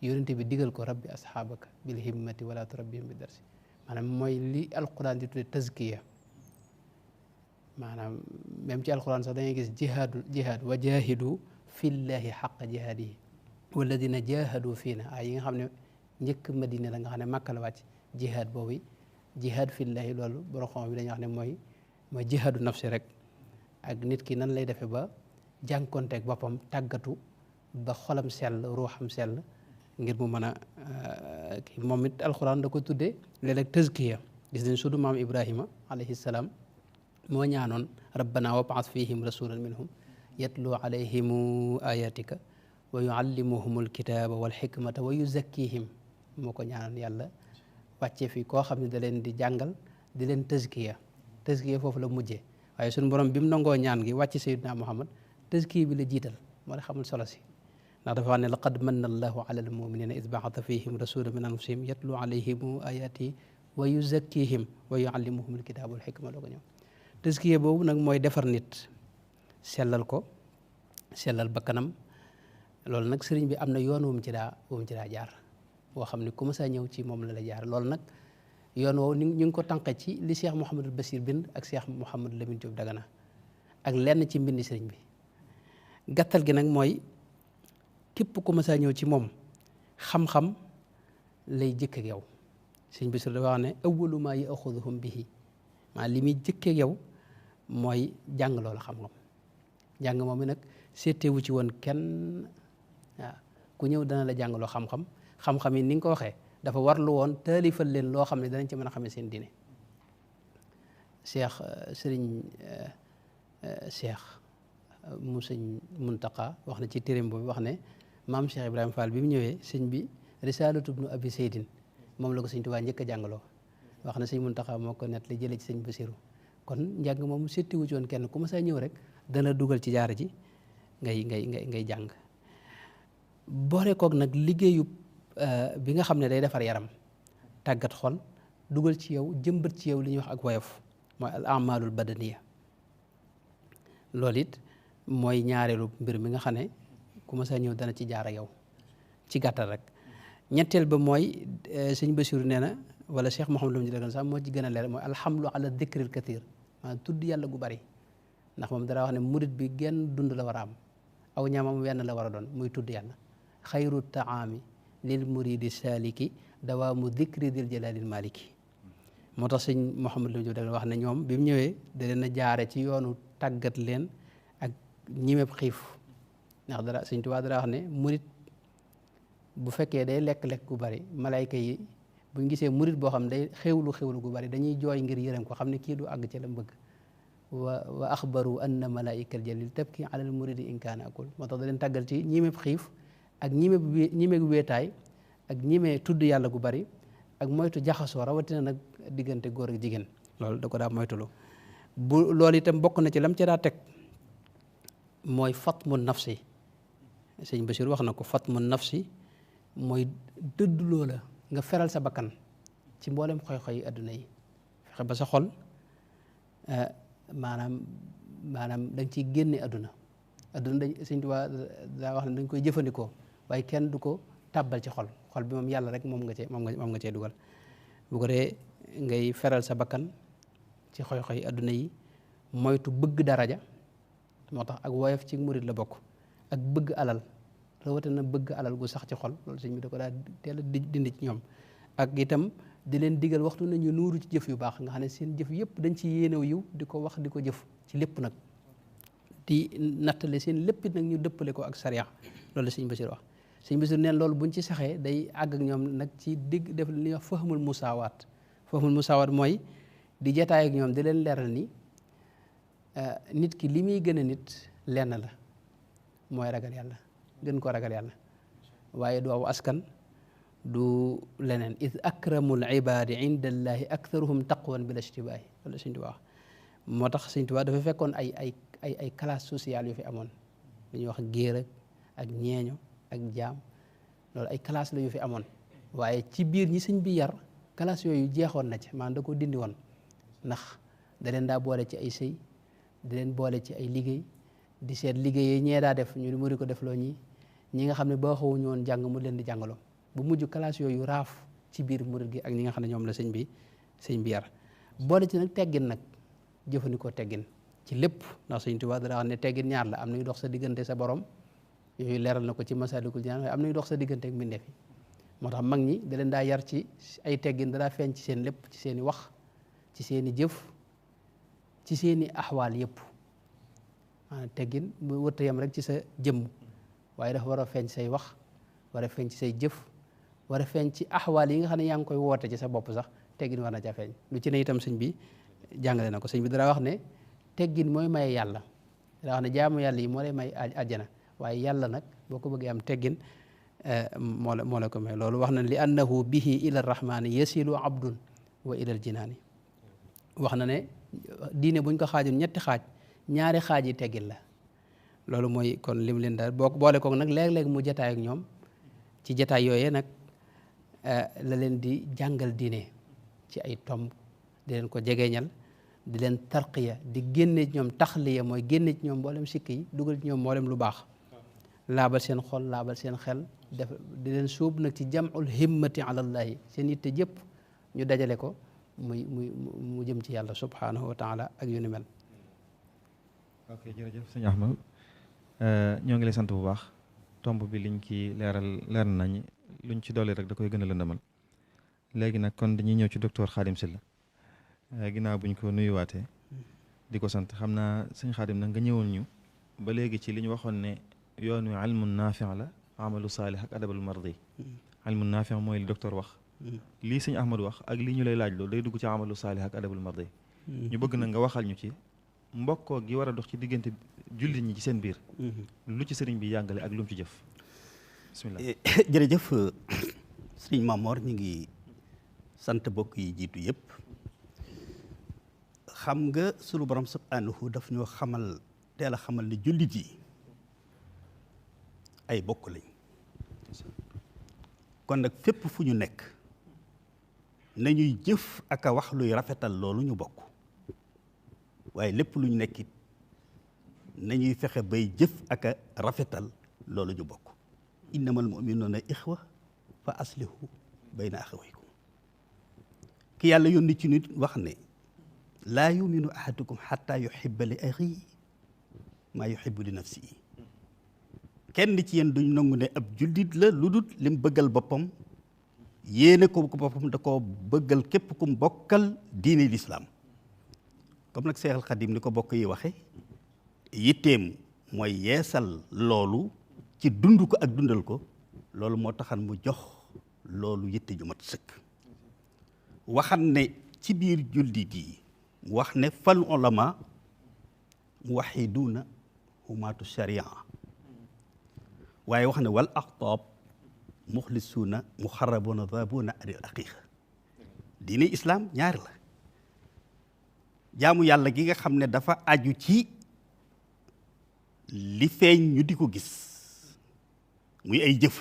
yonente bi digal ko rabbi asxaabaka bil himmati wala turabbihim bi darsi maanaam mooy li alquran di tudde tazkiya maanaam même ci alquran sax da ngay gis jihaad wa jahidu fillahi xaqa jihaadihi walladina jahadu fiina ay yi nga xam ne njëkk madina la nga xam ne màkka la wàcc jihaad boobu jihaad fillahi loolu borom xam bi dañuy wax ne mooy jihaadu nafsi rek ak nit ki nan lay defee ba jànkonteeg boppam tàggatu ba xolam sell ruuxam sell ngir mu mën a moom it alxuraan da ko tuddee léeg-léeg tazkiya gis nañ sudu maam Ibrahima alayhi salaam moo ñaanoon rabbana wab'ath fihim rasulan minhum yatlu alayhim ayatika wa yuallimuhum alkitaba wal hikmata wa yuzakkihim moo ko ñaanoon yàlla wàcce fi koo xam ne da leen di jàngal di leen tazkiya foofu la mujjee waaye suñu borom bi mu nangoo ñaan gi wàcc sayyidina Muhammad tazkiya bi la jiital moo la xamul solo si ndax dafa wax ne laqad manna allahu ala almuminina id ba'atha fihim rasulan min anfusihim yatlu alayhim ayatihi wa yuzakkihim wa yuallimuhum alkitaba wal hikma loo ko ñëw tazkiya boobu nag mooy defar nit sellal ko sellal bakkanam loolu nag sëriñ bi am na yoon wu mu ci daa jaar boo xam ne ku ma saa ñëw ci moom la jaar loolu nag yoon woowu ñu ngi ko tànqe ci li Cheikh Mouhamadul Bachir bind ak Cheikh Mouhamadou Lamine Diop Dagana ak lenn ci mbindi sëriñ bi gàttal gi nag mooy képp ku ma saa ñëw ci moom xam-xam lay jëkk ak yow sëriñ bi dafa wax ne awwalu maa yaxuduhum bihi maa li muy jëkk ak yow mooy jàng loolu xam-xam jàng moom mi nag seetewu ci woon kenn waaw ku ñëw dana la jàngaloo xam-xam yi ni nga ko waxee dafa warlu woon taalifal leen loo xam ne danañ ci mën a xamee seen diine Cheikh mu sëñ Muntaqa wax na ci téereem boobu wax ne maam Cheikh Ibrahima Fall bi mu ñëwee sëñ bi risalatu ibnu abi seydin moom la ko sëñ Tuubaa njëkk a jàngaloo wax na sëñ Muntaxa moo ko net li jëlee ci sëñ Basiru kon njàng moom settiwu ci woon kenn ku ma saa ñëw rek dana dugal ci jaara ji ngay jàng boole koog nag liggéeyu bi nga xam ne day defar yaram tàggat xol dugal ci yow jëmbat ci yow li ñuy wax ak woyof mooy al amalul badaniya loolu it mooy ñaareelu mbir mi nga xam ne ku ma saa ñëw dana ci jaar ak yow ci gàttal rek ñetteel ba mooy sëñ Basiru nee na wala Cheikh Mouhamadou Lamine Diagne sax moo ci gën a leer mooy alhamdu ala dikril kathir maanaam tudd yàlla gu bari ndax moom dara wax ne murit bi genn dund la war a am aw ñaamam wenn la war a doon muy tudd yàlla xayru taami lil muridi saliki dawaamu dikri dil jalalil maliki moo tax sëñ Mouhamadou Lamine Diagne wax ne ñoom bi mu ñëwee da leen a jaare ci yoonu tàggat leen ak ñimeb xiif ndax dara sëñ Tuubaa dara wax ne murit bu fekkee day lekk-lekk gu bari malayka yi buñ gisee murit boo xam ne day xewlu gu bari dañuy jooy ngir yërëm ko xam ne kii du àgg ci la bëgg wa axbaru anna malaikal jalil tabki alal muridi in kaana akul moo tax da leen tàggal ci ñimeb xiif ak ñimeb weetaay ak ñime tudd yàlla gu bari ak moytu jaxasoo rawatina nag diggante góor ak jigéen loolu da ko daa moytulu bu loolu itam bokk na ci lam ca daa teg mooy fatmu nafsi sëñ Bachir wax na ko fatmu nafsi mooy dëdd loola nga feral sa bakkan ci mboolem xoy-xoy yi adduna yi fexe ba sa xol maanaam da nga ciy génne adduna dañ sëñ Tuubaa daa wax ne dañ koy jëfandikoo waaye kenn du ko tàbbal ci xol bi moom yàlla rek moom nga cee dugal bu ko dee ngay feral sa bakkan ci xoy-xoy adduna yi moytu bëgg daraja moo tax ak woyof ci murit la bokk ak bëgg alal rawatina bëgg alal gu sax ci xol loolu sëñ bi da ko daa teel a dindi ci ñoom ak itam di leen digal waxtu nañu nuuru ci jëf yu baax nga xam ne seen jëf yëpp dañ ci yéenew yiw di ko wax di ko jëf ci lépp nag di nattale seen lépp nag ñu dëppale ko ak sariya loolu la sëñ Basiir wax sëñ Basiir neen loolu buñ ci saxee day àgg ak ñoom nag ci digg def li ñuy wax fahmul musaawaat mooy di jataay ak ñoom di leen leeral ni nit ki li muy gën a nit lenn la mooy ragal yàlla gën ko ragal yàlla waaye du aw askan du leneen id akramul ibadi inda allahi aktharuhum taqwan bila ishtibaahi loolu sëñ Tuubaa wax moo tax sëñ Tuubaa dafa fekkoon ay classe sociale yu fi amoon dañuy wax géer ak ñeeño ak jaam loolu ay classe la yu fi amoon waaye ci biir ñi sëñ bi yar classe yooyu jeexoon na ci maanaam da ko dindi woon ndax da leen daa boole ci ay sëy di leen boole ci ay liggéey di seet liggéey ñee daa def ñu mu di ko defloo ñi nga xam ne ba xawuñu woon jàng mu leen di jàngaloo bu mujj classe yooyu raaf ci biir murid gi ak ñi nga xam ne ñoom la sëñ bi yar boole ci nag teggin nag jëfandikoo teggin ci lépp ndax sëñ Tuubaa dara wax ne teggin ñaar la am nañu dox sa diggante sa borom yooyu leeral na ko ci Masaalikul Jinaan waaye am nañu dox sa diggante ak mbindeef yi moo tax mag ñi da leen daa yar ci ay teggin da daa feeñ ci seen lépp ci seen i wax ci seen i jëf ci seen i axwaal yëpp maanaam teggin mu wërta yam rek ci sa jëmm waaye dafa war a feeñ say wax war a feeñ ci say jëf war a feeñ ci axwaal yi nga xam ne yaa ngi koy woote ci sa bopp sax teggin war na ca feeñ lu ci ne itam sëñ bi jàngale na ko sëñ bi dara wax ne teggin mooy maye yàlla dara wax ne jaamu yàlla yi moo lay may àjjana waaye yàlla nag boo ko bëggee am teggin moo la ko may loolu wax na li annahu bihi ila rahmaani yasilu abdun wa ilal jinaani wax na ne diine buñ ko xaajoon ñetti xaaj ñaari xaaj yi teggin la loolu mooy kon lim leen daal boo boole koog nag léeg-léeg mu jataay ak ñoom ci jataay yooyee nag la leen di jàngal diine ci ay tomb di leen ko jegeeñal di leen tarqiya di génne ci ñoom taxliya mooy génne ci ñoom mboolem sikk yi dugal ci ñoom mboolem lu baax laabal seen xol laabal seen xel def di leen suub nag ci jamul himmati alallahi seen yitte jëpp ñu dajale ko mu jëm ci yàlla subhanahu wa taala ak yu ni mel. ok jërëjëf sëñ Ahmad ñoo ngi lay sant bu baax tomb bi liñ ci leer nañ luñ ci dolli rek da koy gën a lëndëmal léegi nag kon dañuy ñëw ci docteur Khadim Sylla ginnaaw buñ ko nuyuwaatee di ko sant xam naa sëñ Khadim nag nga ñëwoon ñu ba léegi ci li ñu waxoon ne yoon wi ilmun naafi la amalu saalih ak adabul mardi ilmun naafi mooy li docteur wax lii sëñ Ahmad wax ak lii ñu lay laaj loolu day dugg ci amalu saalih ak adabul mardi ñu bëgg nag nga waxal ñu ci mbokkoo gi war a dox ci diggante jullit ñi ci seen biir lu ci sëriñ bi yàngale ak lu mu ci jëf bismillah jërëjëf sëriñ Mamor ñu ngi sant bokk yi jiitu yépp. xam nga sunu borom subhanahu daf ñoo xamal teel a xamal ne jullit yi ay bokk lañ kon nag fépp fu ñu nekk nañuy jëf ak a wax luy rafetal loolu ñu bokk waaye lépp lu ñu nekkit nañuy fexe bay jëf ak a rafetal loolu ñu bokk innamal mu'minuuna ixwa fa aslihu bayna axawaykum ki yàlla yónni ci nit wax ne laa yuminu ahadukum xatta yuhibba li axiihi maa yuhibbu li nafsihi kenn ci yéen duñ nangu ne ab jullit la lu dul lim bëggal boppam yéene ko boppam da koo bëggal képp kum bokkal diine lislaam comme nag Seexal Xadim ni ko bokk yi waxe yitteem mooy yeesal loolu ci dund ko ak dundal ko loolu moo taxan mu jox loolu yitte ju mat sëkk waxan ne ci biir jullit yi wax ne fal ulama muwaxiduuna humaatu sharia waaye wax ne wal aqtaab muxlisuuna muxarrabuuna daabuuna anil aqiiqa diine islaam ñaari la jaamu yàlla gi nga xam ne dafa aju ci li feeñ ñu di ko gis muy ay jëf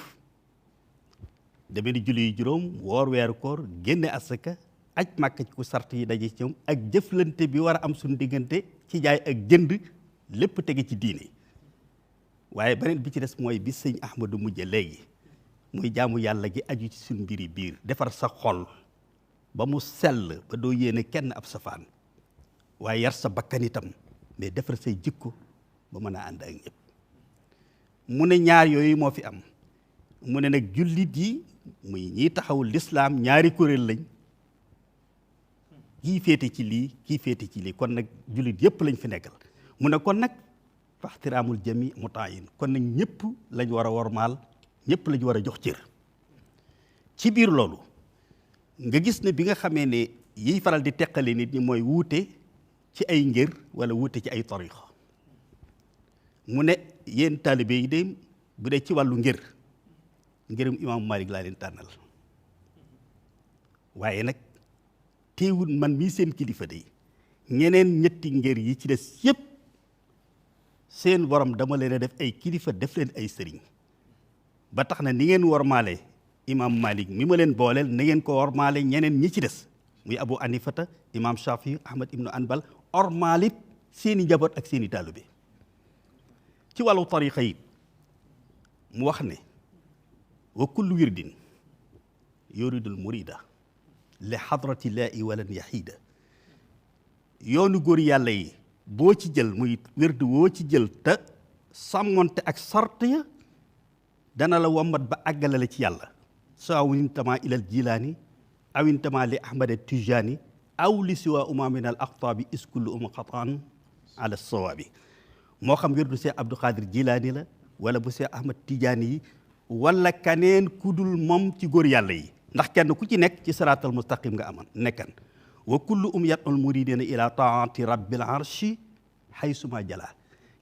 deme ni julli yu juróom woor weeru koor génne asaka aj màkk ci ku sart yi daje ci ñoom ak jëflante bi war a am suñu diggante ci jaay ak jënd lépp tege ci diine waaye beneen bi ci des mooy bi sëñ Ahmadu mujje léegi muy jaamu yàlla gi aju ci suñu mbiri biir defar sa xol ba mu sell ba doo yéene kenn ab safaan waaye yar sa bakkan itam mais defar say jikko ba mën a ànd ak ñëpp mu ne ñaar yooyu moo fi am mu ne nag jullit yi muy ñiy taxaw lislaam ñaari kuréel lañ kii féete ci lii kii féete ci lii kon nag jullit yëpp lañ fi nekkal mu ne kon nag faxtiraamul jami mutaayin kon nag ñëpp lañ war a wormaal ñëpp lañ war a jox cër ci biir loolu nga gis ne bi nga xamee ne yiy faral di teqale nit ñi mooy wuute ci ay ngir wala wuute ci ay tariqa mu ne yéen taalibe yi de bu dee ci wàllu ngërëm imaamu Malik laa leen tànnal waaye nag teewul man mii seen kilifa de ñeneen ñetti ngër yi ci des yépp seen borom dama leen a def ay kilifa def leen ay sëriñ ba tax na ni ngeen wormaale imaam Malik mi ma leen booleel na ngeen ko wormaale ñeneen ñi ci des muy Abu Anifata imaam Shafi Ahmad ibnu Anbal ormaalit seeni njaboot ak seeni taalibe ci wàllu tariqa yi mu wax ne wa kullu wirdin yuridul murida li xadrati laahi walan yaxiida yoonu góor yàlla yi boo ci jël muy wird woo ci jël te sàmmonte ak sart ya dana la wommat ba àggale la ci yàlla saw intama ilal jilaani aw intama li ahmad tijaani aw li siwa uma min al aqtaabi iskullu uma xataan ala sawaabi moo xam wirdu Seex Abdou Khadir Jilaani la wala bu Seex Ahmad Tijaani yi wala kaneen kudul moom ci góor yàlla yi ndax kenn ku ci nekk ci siraatal mustaqim nga aman nekkan wa kullu yad'ul muridina ila taati rabbil arshi haysuma jala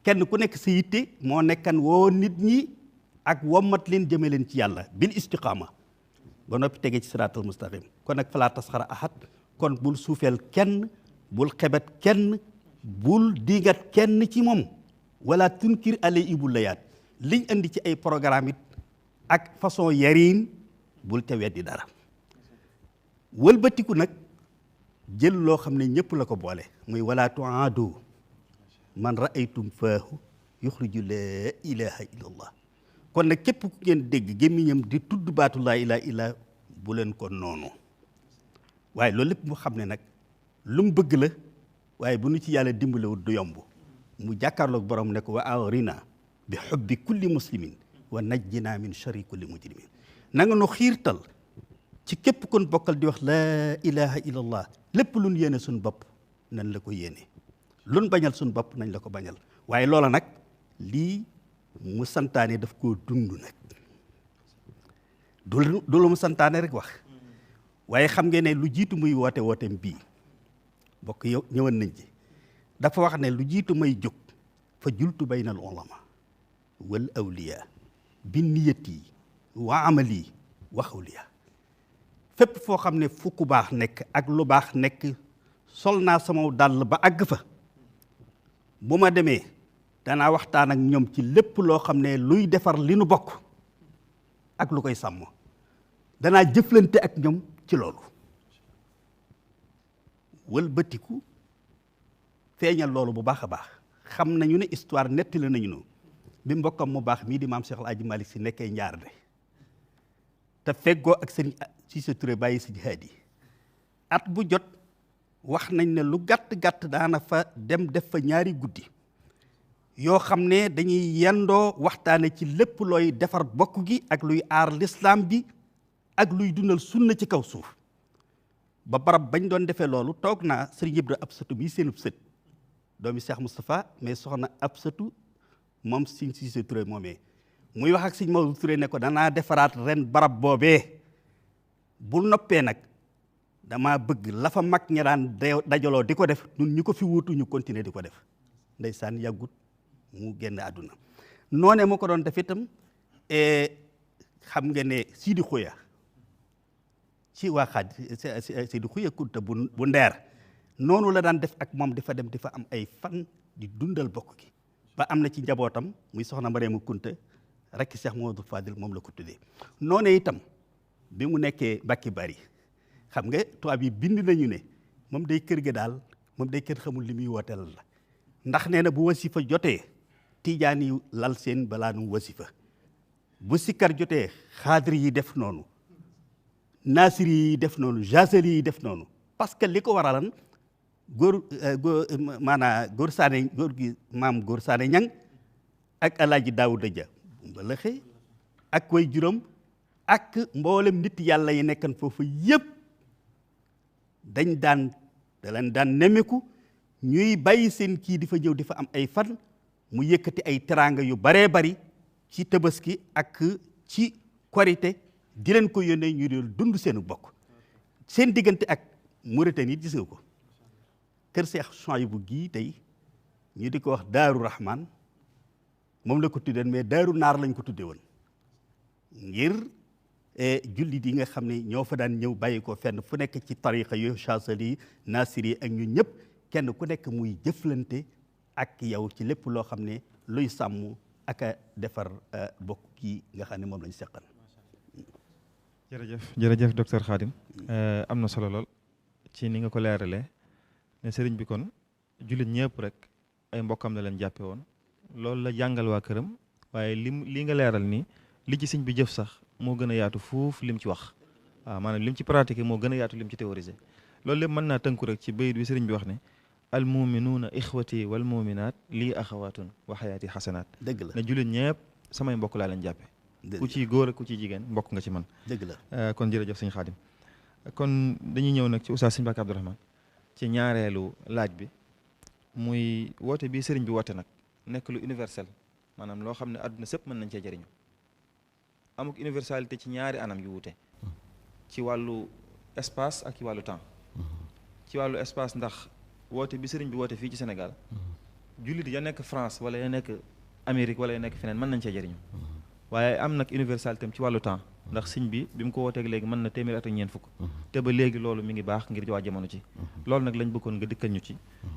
kenn ku nekk sa yitte moo nekkan woo nit ñi ak wommat leen jëme leen ci yàlla bil istiqaama ba noppi tegee ci siraatal mustaqim kon nag falaa tasxara ahad kon bul suufeel kenn bul xebet kenn bul digat kenn ci moom wala tunkir ale ibul layaat liñ andi ci ay programme it ak façon yariin bul ca weddi dara wëlbatiku nag jël loo xam ne ñëpp la ko boole muy wala tuaadu man raaytum faahu yuxriju laa ilaha illa allah kon nag képp ku ngeen dégg gémmiñam di tudd baatu laa ilaha illa bu leen ko noonu waaye loolu lépp mu xam ne nag lu mu bëgg la waaye bu nu ci yàlla dimbalewut du yomb mu jàkkaarloog borom ne ko wa awrina bi xubbi kulli muslimin wa najjina min sharri kulli mujrimin na nga nu xiirtal ci képp kon bokkal di wax laa ilaha illallah lépp luñ yéene suñ bopp nañ la ko yéene luñ bañal suñ bopp nañ la ko bañal waaye loola nag lii mu santaane daf koo dund nag du lu mu santaane rek wax waaye xam ngeen ne lu jiitu muy wooteem bii bokk yow ñëwan nañ ci dafa wax ne lu jiitu may jóg fa jultu bayna al ulama wal awliya bi niyati wa amali wa xawliya fépp foo xam ne fu ku baax nekk ak lu baax nekk sol naa sama dàll ba àgg fa bu ma demee danaa waxtaan ak ñoom ci lépp loo xam ne luy defar li nu bokk ak lu koy sàmm danaa jëflante ak ñoom ci loolu wëlbatiku feeñal loolu bu baax a baax xam nañu ne histoire nettali nañu no bi mbokkam mu baax mii di maam Cheikh El Hadji Malick Sy nekkee njaar de te feggoo ak sëñ Cissé Touré bàyyi si jihaad yi at bu jot wax nañ ne lu gàtt-gàtt daana fa dem def fa ñaari guddi yoo xam ne dañuy yendoo waxtaane ci lépp looy defar bokk gi ak luy aar lislaam bi ak luy dundal sunna ci kaw suuf ba barab bañ doon defee loolu toog naa sëriñ Ibra Absatu bi seenub sët doomi Cheikh Moustapha mais soxna Absatu moom sëñ Cissé Touré moomee muy wax ak sëñ Maodo Touré ne ko danaa defaraat ren barab boobee bu noppee nag dama bëgg la fa mag ña daan dajaloo di ko def ñun ñu ko fi wuutu ñu continuer di ko def ndeysaan yàggut mu génn àdduna noonee mu ko doon def itam xam nga ne Sidi Xuya ci waa xaaj Sidi Xuya Kunta bu ndeer noonu la daan def ak moom di fa dem di fa am ay fan di dundal bokk gi ba am na ci njabootam muy soxna Mariama Kunta rekk Cheikh Mamadou Fadil moom la ko tuddee noonee itam bi mu nekkee Mbàkke Bari xam nga tubaab yi bind nañu ne moom day kër ga daal moom day kër xamul li muy wooteel la ndax nee na bu wasifa jotee tijaan yi lal seen balaa nu wasifa bu sikkar jotee xaadri yi def noonu naasiri yi def noonu jaseli yi def noonu parce que li ko waralan góor saane góor gi maam góor saane ñang ak alaaji Daawuda Ja mbalaxe ak koy juróom ak mboolem nit yàlla yi nekkan foofu yëpp da leen daan nemmeeku ñuy bàyyi seen kii di fa ñëw di fa am ay fan mu yëkkati ay teraanga yu baree bari ci tabaski ak ci korite di leen ko yónnee ñu di dund seenu bokk seen diggante ak Mauritanie gis nga ko kër Seex Suwaybu gii tey ñu di ko wax Daaru Rahman moom la ko tuddeen mais Daaru Naar lañ ko tudde woon ngir jullit yi nga xam ne ñoo fa daan ñëw bàyyi ko fenn fu nekk ci tariqa yu Chazali Nasiri ak ñu ñëpp kenn ku nekk muy jëflante ak yow ci lépp loo xam ne luy sàmm ak a defar bokk yi nga xam ne moom lañ seqal. jërëjëf docteur Khadim am na solo lool ci ni nga ko leeralee ne sëriñ bi kon jullit ñëpp rek ay mbokkam la leen jàppe woon loolu la jàngal waa këram waaye li nga leeral nii li ci sëñ bi jëf sax moo gën a yaatu fuuf lim ci wax waaw maanaam lim ci pratiqué moo gën a yaatu lim ci théorisé loolu lépp mën naa tënku rek ci bayit bi sëriñ bi wax ne al muminuuna ixwati wal muminaat lii axawaatun wa xayaati xasanaat dëgg la ne jullit ñëpp samay mbokk laa leen jàppe ku ci góor ak ku ci jigéen mbokk nga ci man dëgg la kon jërëjëf sëñ Xaadim kon dañuy ñëw nag ci oustaz sëñ Mbàkke Abdourahmane ci ñaareelu laaj bi muy woote bii sëriñ bi woote nag nekk lu universel maanaam loo xam ne àdduna sëpp mën nañ cee jëriñu amuk universalité ci ñaari anam yu wuute ci wàllu espace ak ci wàllu temps ci wàllu espace ndax woote bi sëriñ bi woote fii ci Sénégal jullit ya nekk France wala ya nekk Amérique wala ya nekk feneen mën nañ cee jëriñu waaye am nag universalité ci wàllu temps ndax sëriñ bi mu ko wooteeg léegi mën na téeméer at ak ñeent fukk te ba léegi loolu mi ngi baax ngir waa jamono ci loolu nag lañ bëggoon nga dikkal ñu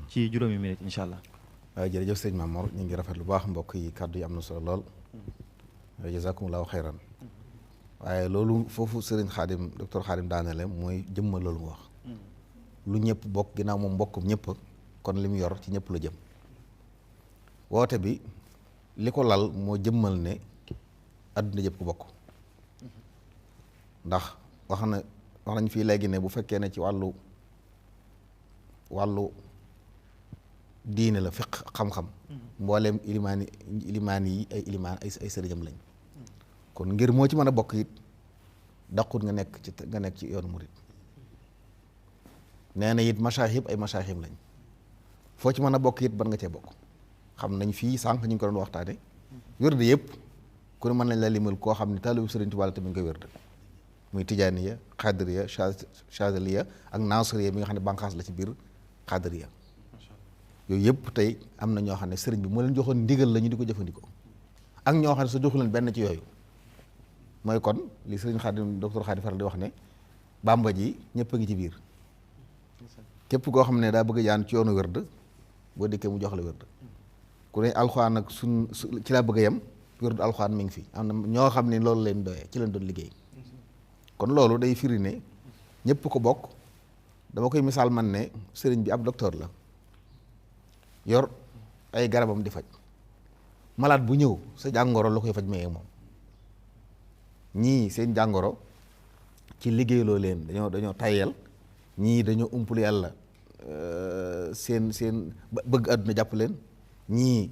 ci juróomi minute incha allah. waaw jërëjëf sëñ Mamour ñu ngi rafet lu baax mbokk yi kàddu yi am na solo lool jazakumullahu xayran waaye loolu foofu sëriñ Xaadim docteur Xaadim daanele mooy jëmmal loolu mu wax lu ñëpp bokk ginnaaw moom mbokkum ñëpp kon li mu yor ci ñëpp la jëm woote bi li ko lal moo jëmmal ne adduna yëpp ko bokk ndax wax nañ fii léegi ne bu fekkee ne ci wàllu diine la fiq xam-xam mbooleem ilimaan yi ay sëriñam lañ kon ngir moo ci mën a bokk it daqut nga nekk ci yoonu murit nee na it masaahib ay masaahib lañ foo ci mën a bokk it ban nga cee bokk xam nañ fii sànq ñu ngi ko doon waxtaane wérde yëpp ku ne mën nañ la limal koo xam ne taalibu Sëriñ Tuubaa tamit nga wérde muy tijaaniya xaadiriya chazaliya ak naasiriya bi nga xam ne bànqaas la ci biir xaadiriya yooyu yëpp tey am na ñoo xam ne sëriñ bi moo leen joxoon ndigal la ñu di ko jëfandikoo ak ñoo xam ne sa joxu leen benn ci yooyu mooy kon li sëriñ Xaadim docteur Xaadim faral di wax ne bàmba ji ñëpp a ngi ci biir képp koo xam ne daa bëgg jaan ci yoonu wërd boo dikkee mu jox la wërd ku ne alxuraan ak ci laa bëgg a yem wërdu alxuraan mi ngi fi am na ñoo xam ne loolu leen doyee ci leen doon liggéey kon loolu day firi ne ñëpp ko bokk. dama koy misaal man ne sëriñ bi ab docteur la yor ay garabam di faj malade bu ñëw sa jàngoro la koy faj mayee moom ñii seen jàngoro ci liggéeyloo leen dañoo tayyal ñii dañoo umpul yàlla seen bëgg àdduna jàpp leen ñii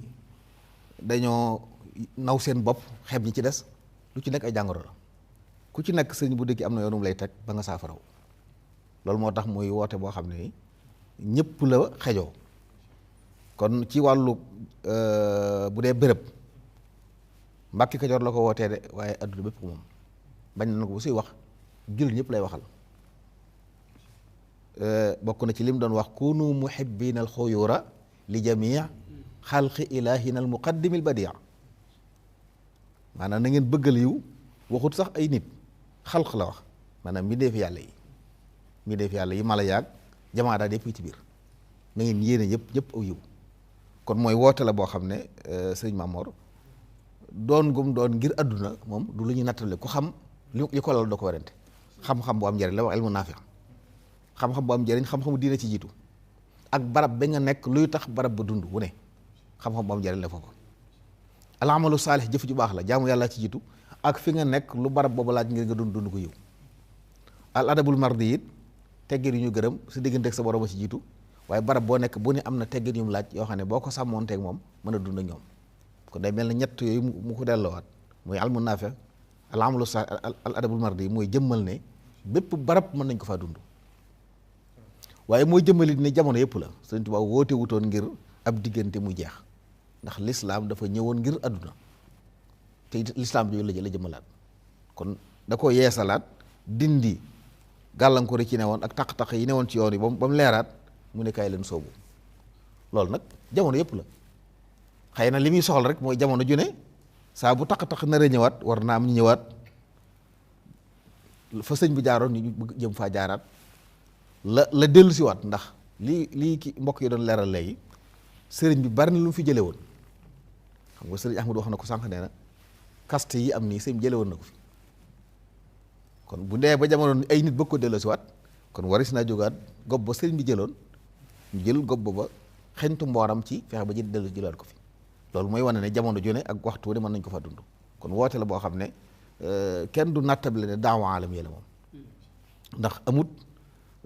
dañoo naw seen bopp xeeb ñi ci des lu ci nekk ay jàngoro la ku ci nekk sëriñ bu dëkki am na yoonum lay teg ba nga saafaraw loolu moo tax muy woote boo xam ne ñëpp la xejoo kon ci wàllu bu dee béréb Mbàkke Kajoor la ko wootee de waaye adduna bépp ko moom bañ na ko bu suy wax jul ñëpp lay waxal bokk na ci lim doon wax kunu muhibbina al xuyura li jamii xalqi ilahina al muqaddimi al badia maanaam na ngeen bëggal yiw waxut sax ay nit xalq la wax maanaam mbindeef yàlla yi mbindeef yàlla yi mala yaag jamaa daal yëpp ci biir na ngeen yéene yëpp aw yiw kon mooy woote la boo xam ne sëriñ Mamor doon gum doon ngir adduna moom du lu ñuy nattale ku xam li ko lal doo ko warante xam-xam bu am njëriñ la wax ilmu naafi xam-xam bu am njëriñ xam-xamu diina ci jiitu ak barab ba nga nekk luy tax barab ba dund bu ne xam-xam bu am njëriñ la foofu al amalu saalih jëf ju baax la jaamu yàlla ci jiitu ak fi nga nekk lu barab boobu laaj ngir nga dund ko yiw al adabul mardi it teggin yu ñu gërëm sa digganteeg sa borom a ci jiitu waaye barab boo nekk bu ne am na teggin yu mu laaj yoo xam ne boo ko sàmmoonteeg moom mën a dund ak ñoom kon day mel na ñett yooyu mu ko delloowaat muy almu naafi al amalu saalih al adabul mardi mooy jëmmal ne bépp barab mën nañ ko faa dund waaye mooy jëmmalit ne jamono yëpp la Sëriñ Tuubaa woote wutoon ngir ab diggante mu jeex ndax lislaam dafa ñëwoon ngir adduna te lislaam jooyu la jëmmalaat kon da ko yeesalaat dindi gàllankoor yi ci newoon ak taq-taq yi newoon ci yoon yi ba mu leeraat mu ne kaay leen soobu loolu nag jamono yëpp la xëy na li muy soxla rek mooy jamono ju ne saa bu taq-taq nar a ñëwaat war naa am ñu ñëwaat fa sëñ bi jaaroon ñu jëm faa jaaraat la dellu si waat ndax lii ki mbokk yi doon leeral léegi sëriñ bi bari na lu mu fi jële woon xam nga sëriñ Ahmadu wax na ko sànq nee na kaste yi am nii sëriñ bi jële woon na ko fi kon bu dee ba jamono ay nit bëgg ko dellu si waat kon waris naa jógaat gob ba sëriñ bi jëloon ñu jël gob ba xentu mbooram ci fexe ba dellu jëlaat ko fi loolu mooy wane ne jamono ju ne ak waxtu ne mën nañ ko fa dund kon woote la boo xam ne kenn du nattable ne daawa alam yële moom ndax amut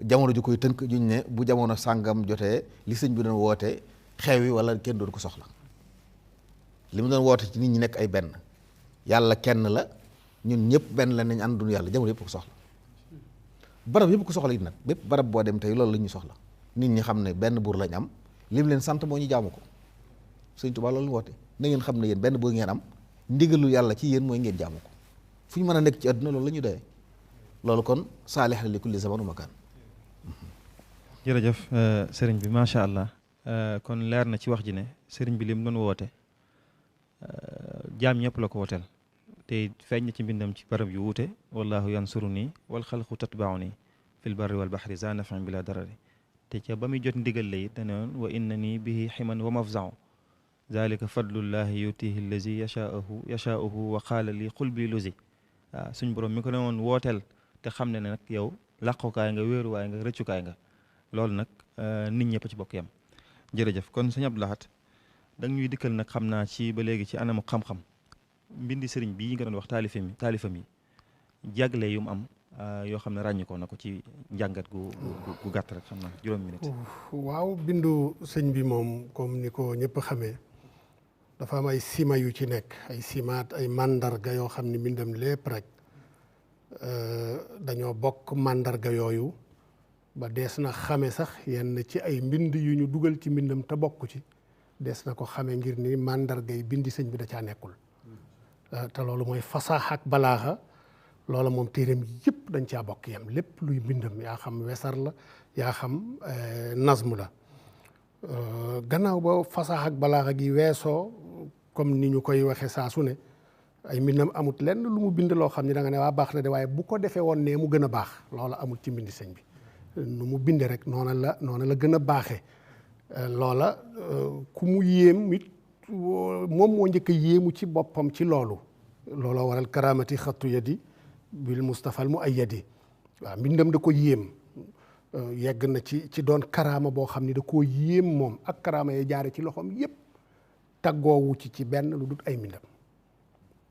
jamono ju koy tënk juñ ne bu jamono sàngam jotee li sëñ bi doon woote xew yi wala kenn doon ko soxla li mu doon woote ci nit ñi nekk ay benn yàlla kenn la ñun ñëpp benn la nañ ànd dund yàlla jamono yëpp ko soxla barab yëpp ko soxla it nag bépp barab boo dem tey loolu la ñuy soxla nit ñi xam ne benn buur lañ am lim leen sant moo ñu jaamu ko sëñ Tuubaa loolu woote na ngeen xam ne yéen benn buur ngeen am ndigalu yàlla ci yéen mooy ngeen jaamu ko fu ñu mën a nekk ci àdduna loolu la ñu doyee loolu kon saalih la li kulli zaman wa makaan. jërëjëf sëriñ bi macha allah kon leer na ci wax ji ne sëriñ bi lim doon woote jaam ñëpp la ko wooteel te feeñ na ci mbindam ci barab yu wuute wallahu yansuru nii wal xalqu tatbau nii fil barri wal baxri za nafin bila darari te ca ba muy jot ndigal la it dane woon wa inna nii bihi ximan wa mafzau zalika fadlullahi yutihi allazi yashauhu wa qaala li qul bi luzi waaw suñ borom mi ko ne woon wooteel te xam ne nag yow làqukaay nga wéeruwaay nga rëccukaay nga loolu nag nit ñëpp ci bokk yam jërëjëf kon sëñ Abdou Lahad da ñuy dikkal nag xam naa ci ba léegi ci anamu xam-xam mbindi sëriñ bii nga doon wax taalifam yi jagle yu mu am yoo xam ne ràññi ko na ko ci njàngat gu gàtt rek xam naa juróomi minute. waaw bindu sëñ bi moom comme ni ko ñëpp xamee dafa am ay sima yu ci nekk ay simaat ay mandarga yoo xam ne mbindam lépp rek dañoo bokk mandarga yooyu ba dees na xame sax yenn ci ay mbind yu ñu dugal ci mbindam te bokk ci dees na ko xame ngir ni mandarga yi bindi sëñ bi da caa nekkul te loolu mooy fasaax ak balaaxa loola moom téeram yëpp dañ caa bokk yam lépp luy mbindam yaa xam wesar la yaa xam nazm la gannaaw ba fasaax ak balaaxa gi weesoo comme ni ñu koy waxe saa su ne ay mbindam amut lenn lu mu bind loo xam ne da nga ne waa baax na de waaye bu ko defee woon ne mu gën a baax loola amul ci mbindi sëñ bi nu mu binde rek noona la gën a baaxee loola ku mu yéem it moom moo njëkk a yéemu ci boppam ci looloo waral karamati xattu yadi bil Mustafa al muayyadi waaw mbindam da ko yéem yegg na ci doon karaama boo xam ni da koo yéem moom ak karaama ya jaare ci loxoom yépp taggoowu ci benn lu dul ay mbindam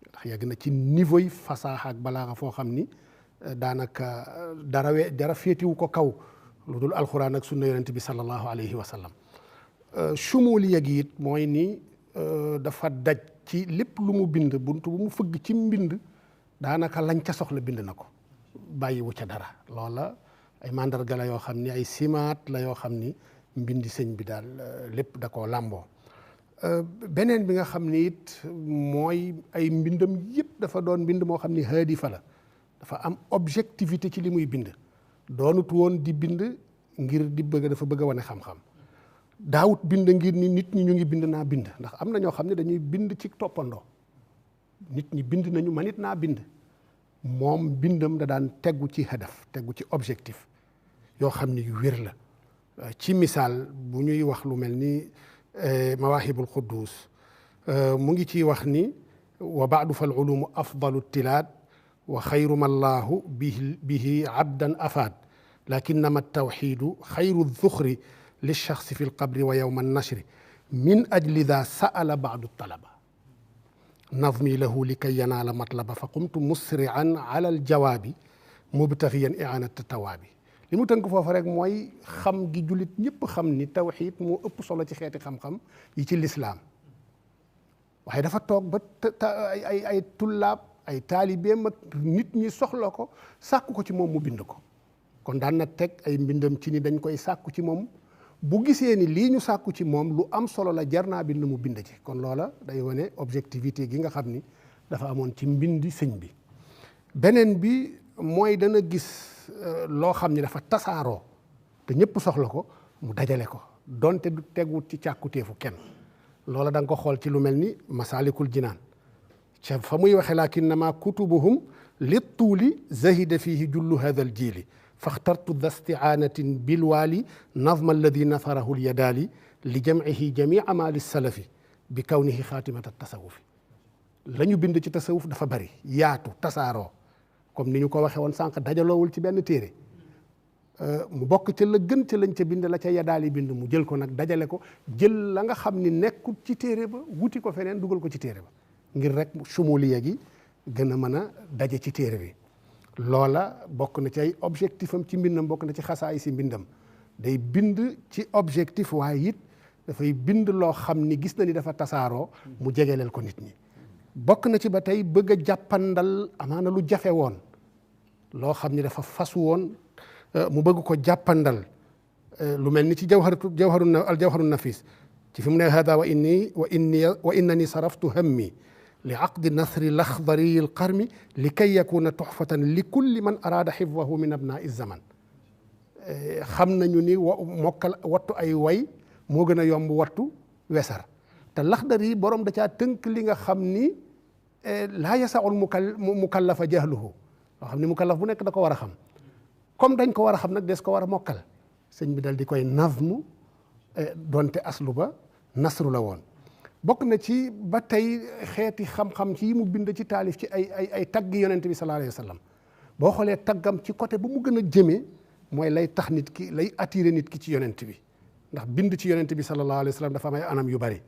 ndax yegg na ci niveau yi fasaaxa ak balaaxa foo xam ni daanaka dara féetiwu ko kaw lu dul alxuraan ak sunna yonent bi sallallahu alayhi wa sallam chumuliya gi it mooy ni dafa daj ci lépp lu mu bind buntu bu mu fëgg ci mbind daanaka lañ ca soxla bind na ko bàyyiwu ca dara loola ay mandarga la yoo xam ni ay simaat la yoo xam ni mbindi sëñ bi daal lépp da koo làmboo beneen bi nga xam ni it mooy ay mbindam yëpp dafa doon mbind moo xam ni haadifa la dafa am objectivité ci li muy bind doonut woon di bind ngir dafa bëgg a wane xam-xam daawut bind ngir ni nit ñi ñu ngi bind naa bind ndax am na ñoo xam ne dañuy bind ci toppandoo nit ñi bind nañu man it naa bind moom bindam da daan tegu ci hadaf tegu ci objectif yoo xam ni yu wér la ci misaal bu ñuy wax lu mel ni mawaahibul quddus mu ngi ciy wax ni wa baadu fal ulumu afdalu tilaad wa xayru ma allahu bihi abdan afaad lakinnama tawxidu xayru zuxri lilchaxsi fi lqabri wa yowma annashri min ajli daa sa'ala baadu talaba nazmi lahu likay yanaala matlaba fa qumtu musri'an ala aljawaabi mubtaxiyan i'anata tawaabi li mu tënk foofu rek mooy xam gi jullit ñëpp xam ni tawxiid moo ëpp solo ci xeeti xam-xam yi ci lislaam waaye dafa toog ba ay tullaab ay taalibeem ak nit ñi soxla ko sàkku ko ci moom mu bind ko kon daan na teg ay mbindam ci ni dañ koy sàkku ci moom bu gisee ni lii ñu sàkku ci moom lu am solo la jar naa bind mu bind ci kon loola day wane objectivité gi nga xam ni dafa amoon ci mbindi sëñ bi beneen bi mooy dana gis loo xam ni dafa tasaaroo te ñëpp soxla ko mu dajale ko donte du teguwut ci càkkutéefu kenn loola da nga ko xool ci lu mel ni masaalikul jinaan ca fa muy waxe lakinnama kutubuhum li tuuli zahida fihi jullu hadha al jiili faxtartu da stiaanatin bilwaali nazma alladi nasarahu lyadaali li jamcihi jamia ma lissalafi bi kawnihi xaatimata tasawufi la ñu bind ci tasawuf dafa bari yaatu tasaaroo comme ni ñu ko waxee woon sànq dajaloowul ci benn téere mu bokk ca la gën ca lañ ca bind la ca yadaali bind mu jël ko nag dajale ko jël la nga xam ni nekkul ci téere ba wuti ko feneen dugal ko ci téere ba ngir rek sumuliya gi gën a mën a daje ci téere bi loola bokk na ci ay objectif am ci mbindam bokk na ci xasaay si mbindam day bind ci objectif waaye it dafay bind loo xam ni gis na ni dafa tasaaroo mu jegeleel ko nit ñi bokk na ci ba tey bëgg a jàppandal amaana lu jafe woon loo xam ni dafa fasu woon mu bëgg ko jàppandal lu mel ni ci jawharu nafis ci fi mu ne hada wa innani saraftu hammi li aqdi nasri laxdari alqarmi li kay yakuna tuxfatan li kulli man araada xifdahu min abnaa zaman xam nañu ni mokkal wattu ay way moo gën a yomb wattu wesar te laxdari borom da caa tënk li nga xam ni laa yasaul mukallafa jahluhu loo xam ni mukallaf bu nekk da ko war a xam comme dañ ko war a xam nag des ko war a mokkal sëñ bi dal di koy nazmu donte aslu ba nasru la woon bokk na ci ba tey xeeti xam-xam ci yi mu bind ci taalif ci ay taggi yonent bi sallallahu alayhi wa sallam boo xoolee taggam ci côté bu mu gën a jëmee mooy lay tax nit ki lay attiré nit ki ci yonent bi ndax bind ci yonent bi sallallahu alayhi wa sallam dafa am ay anam yu bari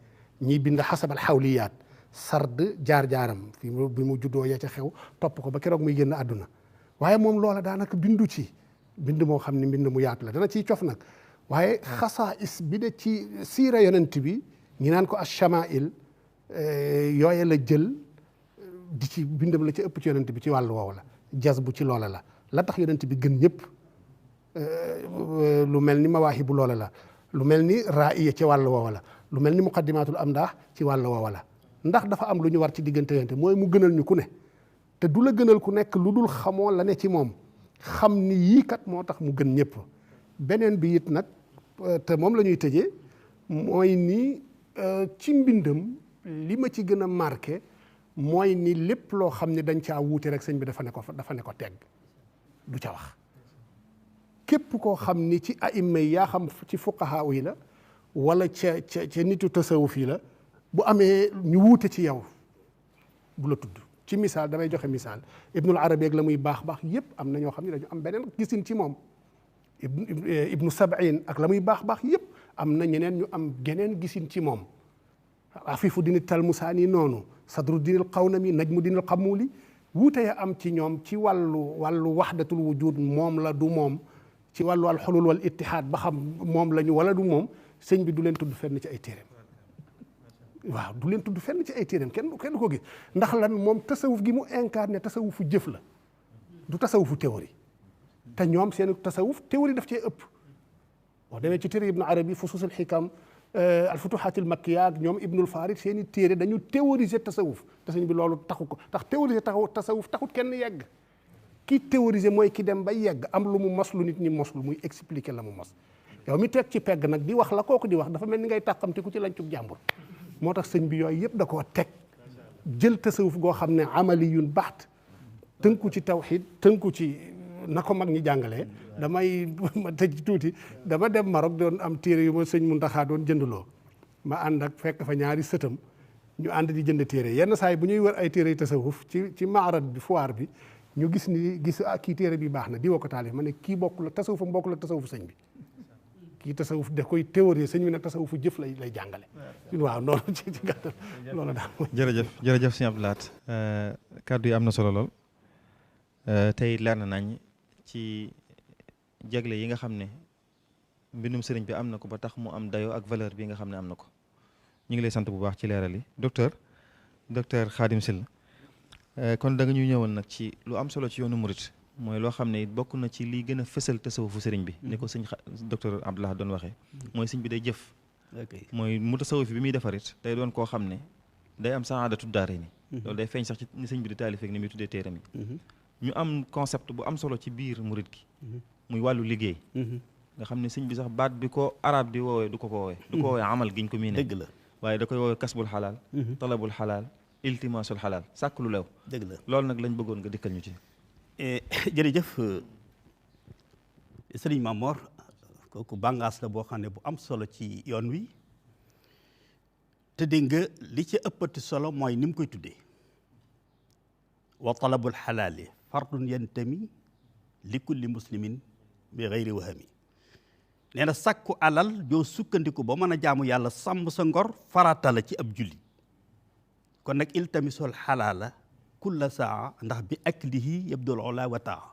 ñiy bind xasabal xawliyaat sard jaar-jaaram fi bi mu juddoo ya ca xew topp ko ba keroog muy génn àdduna waaye moom loola daanaka bindu ci bind moo xam ne mbind mu yaatu la dana ciy cof nag waaye xasaais bi de ci siira yonent bi ñi naan ko ash-shamaa'il yooye la jël di ci bindam la ci ëpp ci yonent bi ci wàllu woowu la jas bu ci loola la tax yonent bi gën ñëpp lu mel ni mawaahibu loola la lu mel ni ra'iya ci wàllu woowu la lu mel ni muqaddimatul amdaax ci wàllu woowu la ndax dafa am lu ñu war ci diggante yonent mooy mu gënal ñu ku ne te du la gënal ku nekk lu dul xamoo la ne ci moom xam ni yii kat moo tax mu gën ñëpp beneen bi it nag te moom la ñuy tëjee mooy ni ci mbindam li ma ci gën a marqué mooy ni lépp loo xam ne dañ caa wuute rek sëñ bi dafa ne ko tegg du ca wax. képp koo xam ni ci aïma yi yaa xam ci fuqahaa yi la wala ca nitu tasawuf yi la bu amee ñu wuute ci yow bu la tudd. ci misaal damay joxe misaal Ibnul Arabi ak la muy baax yépp am na ñoo xam ne dañu am beneen gisin ci moom. Ibnu Sab'in ak la muy baax yépp am na ñeneen ñu am geneen gisin ci moom. Afifu din Talmusaani noonu Sadru din al Qawnami Najmu din al Qamuli wuute ya am ci ñoom ci wàllu waxdatul wujud moom la du moom ci wàllu al xulul wal ittihaad ba xam moom la ñu wala du moom sëñ bi du leen tudd fenn ci ay téeréem. waaw du leen tudd fenn ci ay téeréem kenn ko gis ndax lan moom tasawuf gi mu incarné tasawufu jëf la du tasawufu théorie te ñoom seen tasawuf théorie daf cee ëpp. boo demee ci téere Ibnu Arabi Fusuusul Xikam al Futuhaatil Makkiya ak ñoom Ibnul Farid seen i téere dañu théoriser tasawuf te sëñ bi loolu taxu ko ndax théoriser tasawuf taxut kenn yegg. ki théoriser mooy ki dem ba yegg am lu mu mos lu nit ñi mos lu muy expliquer la mu mos yow mi teg ci pegg nag di wax la kooku di wax dafa mel ni ngay tàqamte ku ci lancub jàmbur. moo tax sëñ bi yooyu yëpp da koo teg jël tasawuf goo xam ne amaliyun baxt tënku ci tawxid tënku ci na ko mag ñi jàngalee. damay ma tëj tuuti dama dem Maroc doon am téere yu ma sëñ Muntaxa doon jëndloo ma ànd ak fekk fa ñaari sëtam ñu ànd di jënd téere yenn saa yi bu ñuy wër ay téere yu tasawuf ci maarad bi foire bi ñu gis kii téere bi baax na di woo ko taalif ma ne kii bokkul ak tasawufam bokkul ak tasawufu sëñ bi. kii tasawuf da koy théorie sëñ bi nag tasawufu jëf lay jàngale. waaw noonu ci gàttal loolu daal. jërëjëf sëñ Abdou Lahad kàddu yi am na solo lool tey leer na nañ ci jagle yi nga xam ne mbindum sëriñ bi am na ko ba tax mu am dayoo ak valeur bi nga xam ne am na ko ñu ngi lay sant bu baax ci leeral yi docteur Khadim Sylla kon da nga ñuy ñëwoon nag ci lu am solo ci yoonu murit mooy loo xam ne bokk na ci liy gën a fësal tasawufu sëriñ bi ni ko sëñ docteur Abdou Lahad doon waxee mooy sëñ bi day jëf mooy mu tasawuf bi muy defarit day doon koo xam ne day am saadatu daare ni loolu day feeñ sax ci ni sëñ bi di taalifeek ni muy tuddee téeram yi ñu am concept bu am solo ci biir murit gi muy wàllu liggéey nga xam ne sëñ bi sax baat bi ko arab di woowee du ko woowee amal giñ ko miine dëgg la waaye da koy woowee kasbul xalaal talabul xalaal iltimaasul xalaal sàkk lu lew dëgg la loolu nag lañ bëggoon nga dikkal ñu ci jërëjëf sëriñ Mamor kooku bàngaas la boo xam ne bu am solo ci yoon wi te dégg nga li ci ëppati solo mooy ni mu koy tuddee wa talabul xalaali fardun yantami li kulli muslimin bi gayri wahami nee na sàkku alal joo sukkandiku ba mën a jaamu yàlla sàmm sa ngor farata la ci ab julli kon nag iltamisul xalaala kulla saa ndax bi aklihi yabdul ula wa taa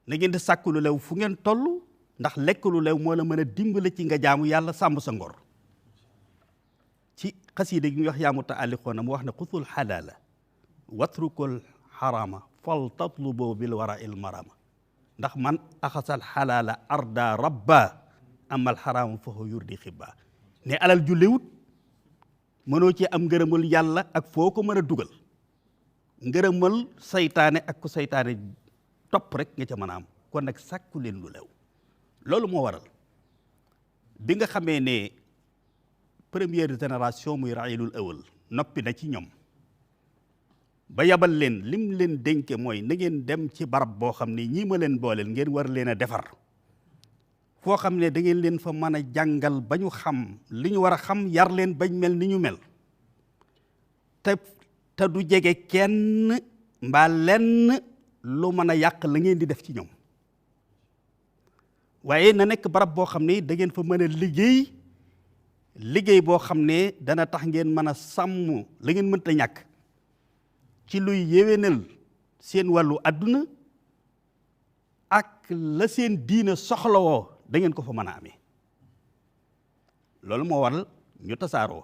na ngeen di sàkku lu lew fu ngeen toll ndax lekk lu lew moo la mën a dimbale ci nga jaamu yàlla sàmm sa ngor ci xasiida gi ñuy wax yaa mutaalliqoona mu wax ne xusul xalaala watrukul xaraama fal tatlubo bil wara il marama ndax man axasal xalaala arda rabba amal xaraama foofu yurdi xibba ne alal ju lewut mënoo ci am ngërëmal yàlla ak foo ko mën a dugal ngërëmal saytaane ak ku saytaane topp rek nga ca mën a am kon nag sàkku leen lu lew loolu moo waral bi nga xamee ne première génération muy railul awal noppi na ci ñoom ba yabal leen lim leen dénke mooy na ngeen dem ci barab boo xam ne ñii ma leen booleel ngeen war leen a defar foo xam ne da ngeen leen fa mën a jàngal ba ñu xam li ñu war a xam yar leen bañ mel ni ñu mel te du jege kenn mbaa lenn lu mën a yàq la ngeen di def ci ñoom waaye na nekk barab boo xam ne da ngeen fa mën a liggéey boo xam ne dana tax ngeen mën a sàmm la ngeen mënta ñàkk ci luy yéwénal seen wàllu àdduna ak la seen diina soxlawoo da ngeen ko fa mën a amee loolu moo waral ñu tasaaroo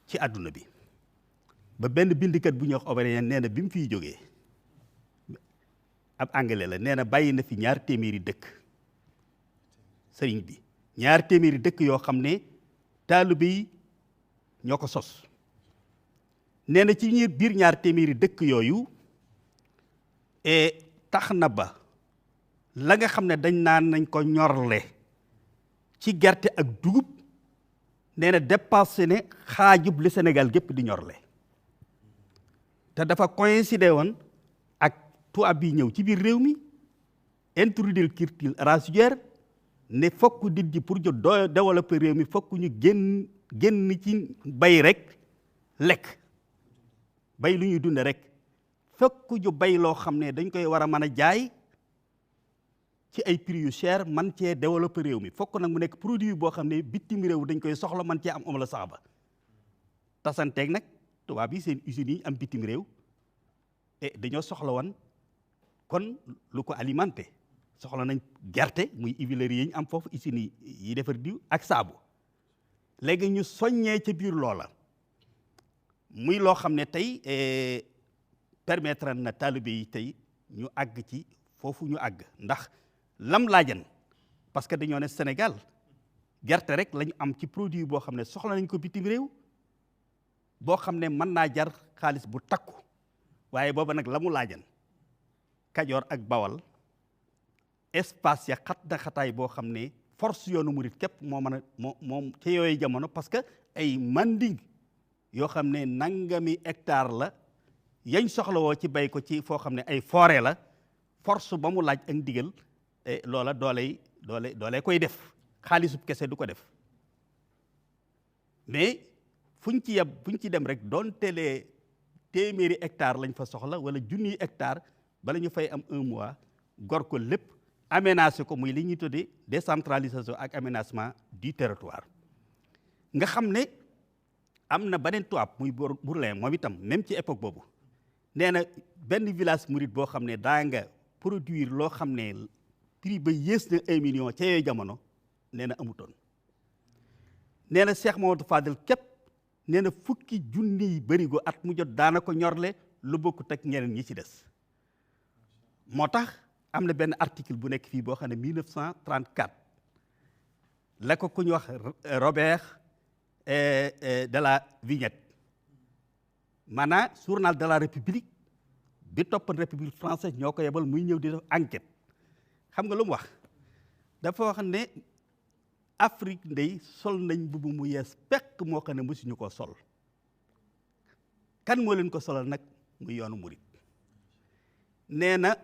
ci àdduna bi ba benn bindikat bu ñuy wax Oberyen nee na bi mu fiy jógee ab anglais la nee na bàyyi na fi 2 téeméeri dëkk sëriñ bi 2 téeméeri dëkk yoo xam ne taalibe yi ñoo ko sos nee na ci biir 2 téeméeri dëkk yooyu tax na ba la nga xam ne dañ naan nañ ko ñorle ci gerte ak dugub nee na dépassé ne xaajub li Sénégal gépp di ñorle te dafa coïncider woon ak tubaab bi ñëw ci biir réew mi introduire culture arachidière ne fokk nit ji pour ñu développer réew mi fokk ñu génn ci bay rek lekk bay lu ñuy dunde rek fokk ñu bay loo xam ne dañ koy war a mën a jaay ci ay prix yu cher man cee développer réew mi fokk nag mu nekk produit boo xam ne bitim réew dañ koy soxla man cee am la sax ba tasanteeg nag tubaab yi seen usines yi am bitim réew et dañoo soxla woon kon lu ko alimenté soxla nañ gerte muy huileries yi ñu am foofu usines yi defar diw ak saabu léegi ñu soññee ca biir loola muy loo xam ne tey permettre na taalibe yi tey ñu àgg ci foofu ñu àgg ndax lam laajan parce que dañoo ne Sénégal gerte rek lañu am ci produit boo xam ne soxla nañ ko bitim réew boo xam ne mën naa jar xaalis bu takku waaye booba nag la mu laajan Kajoor ak Bawal espace ya xat na xataay boo xam ne force yoonu murit képp moo mën a moom ca yooyu jamono parce que ay manding yoo xam ne nangami hectare la yañ soxlawoo ci bay ko ci foo xam ne ay forêt la force ba mu laaj ak ndigal loola dooley koy def xaalisub kese du ko def mais fuñ ci dem rek doon telee téeméeri hectare lañ fa soxla wala junniy hectare bala ñu fay am 1 mois gor ko lépp aménagé ko muy li ñuy tuddee décentralisation ak aménagement du territoire nga xam ne am na beneen tubaab muy Bourlin moom itam même ci époque boobu nee na benn village murit boo xam ne daa nga produire loo xam ne prix ba yées na 1 million ca yooyu jamono nee na amutoon nee na Cheikh Mamadou Fadel képp nee na fukki junniy bërigo at mu jot daana ko ñorle lu bokkut ak ñeneen ñi ci des moo tax am na benn article bu nekk fii boo xam ne 1934 la ko ku ñu wax Robert de la Vignette maanaam journal de la République bi toppan République française ñoo ko yebal muy ñëw di def enquête xam nga lu mu wax dafa wax ne Afrique ndey sol nañ mbubu mu yees pekk moo xam ne mësuñu ko sol kan moo leen ko solal nag muy yoonu murit nee na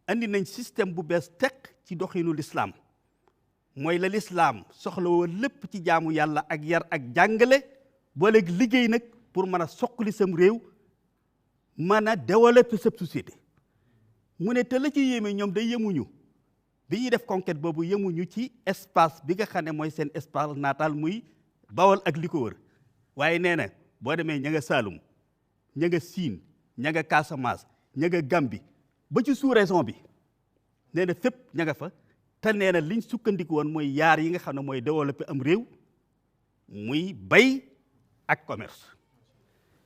andi nañ système bu bees tekk ci doxinu lislaam mooy la lislaam soxla woon lépp ci jaamu yàlla ak yar ak jàngale booleeg liggéey nag pour mën a soqali sam réew mën a développer sa société mu ne te la ci yéeme ñoom day yemuñu bi ñuy def conquête boobu yemuñu ci espace bi nga xam ne mooy seen espace natal muy Bawol ak li ko wër waaye nee na boo demee ña nga Saalum ña nga Siin ña nga Casamance ña nga Gambi ba ci sous-région bi nee na fépp ña nga fa te nee na liñ sukkandiku woon mooy yaar yi nga xam ne mooy développer am réew muy bay ak commerce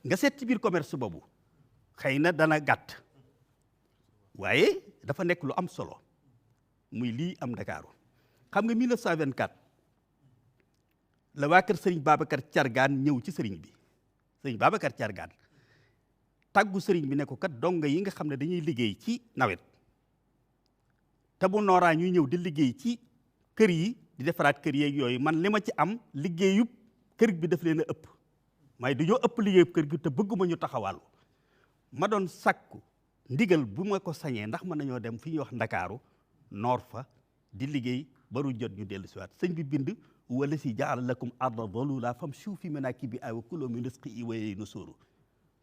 nga seet ci biir commerce boobu xëy na dana gàtt waaye dafa nekk lu am solo muy lii am Ndakaaru xam nga 1924 la waa kër Sëriñ Babacar Cargaan ñëw ci sëriñ bi Sëriñ Babacar Cargaan tàggu sëriñ bi ne ko kat donga yi nga xam ne dañuy liggéey ci nawet te bu nooraa ñuy ñëw di liggéey ci kër yi di defaraat kër yeeg yooyu man li ma ci am liggéeyub kër bi daf leen a ëpp may dañoo ëpp liggéeyub kër gi te bëgguma ñu taxawal ma doon sàkku ndigal bu ma ko sañee ndax mën nañoo dem fi ñuy wax Ndakaaru noor fa di liggéey baru jot ñu dellu siwaat sëñ bi bind wala si jaala lakum arda dalula famshu fi manakibiha wa kulu min rizqihi wa ilayhi nushur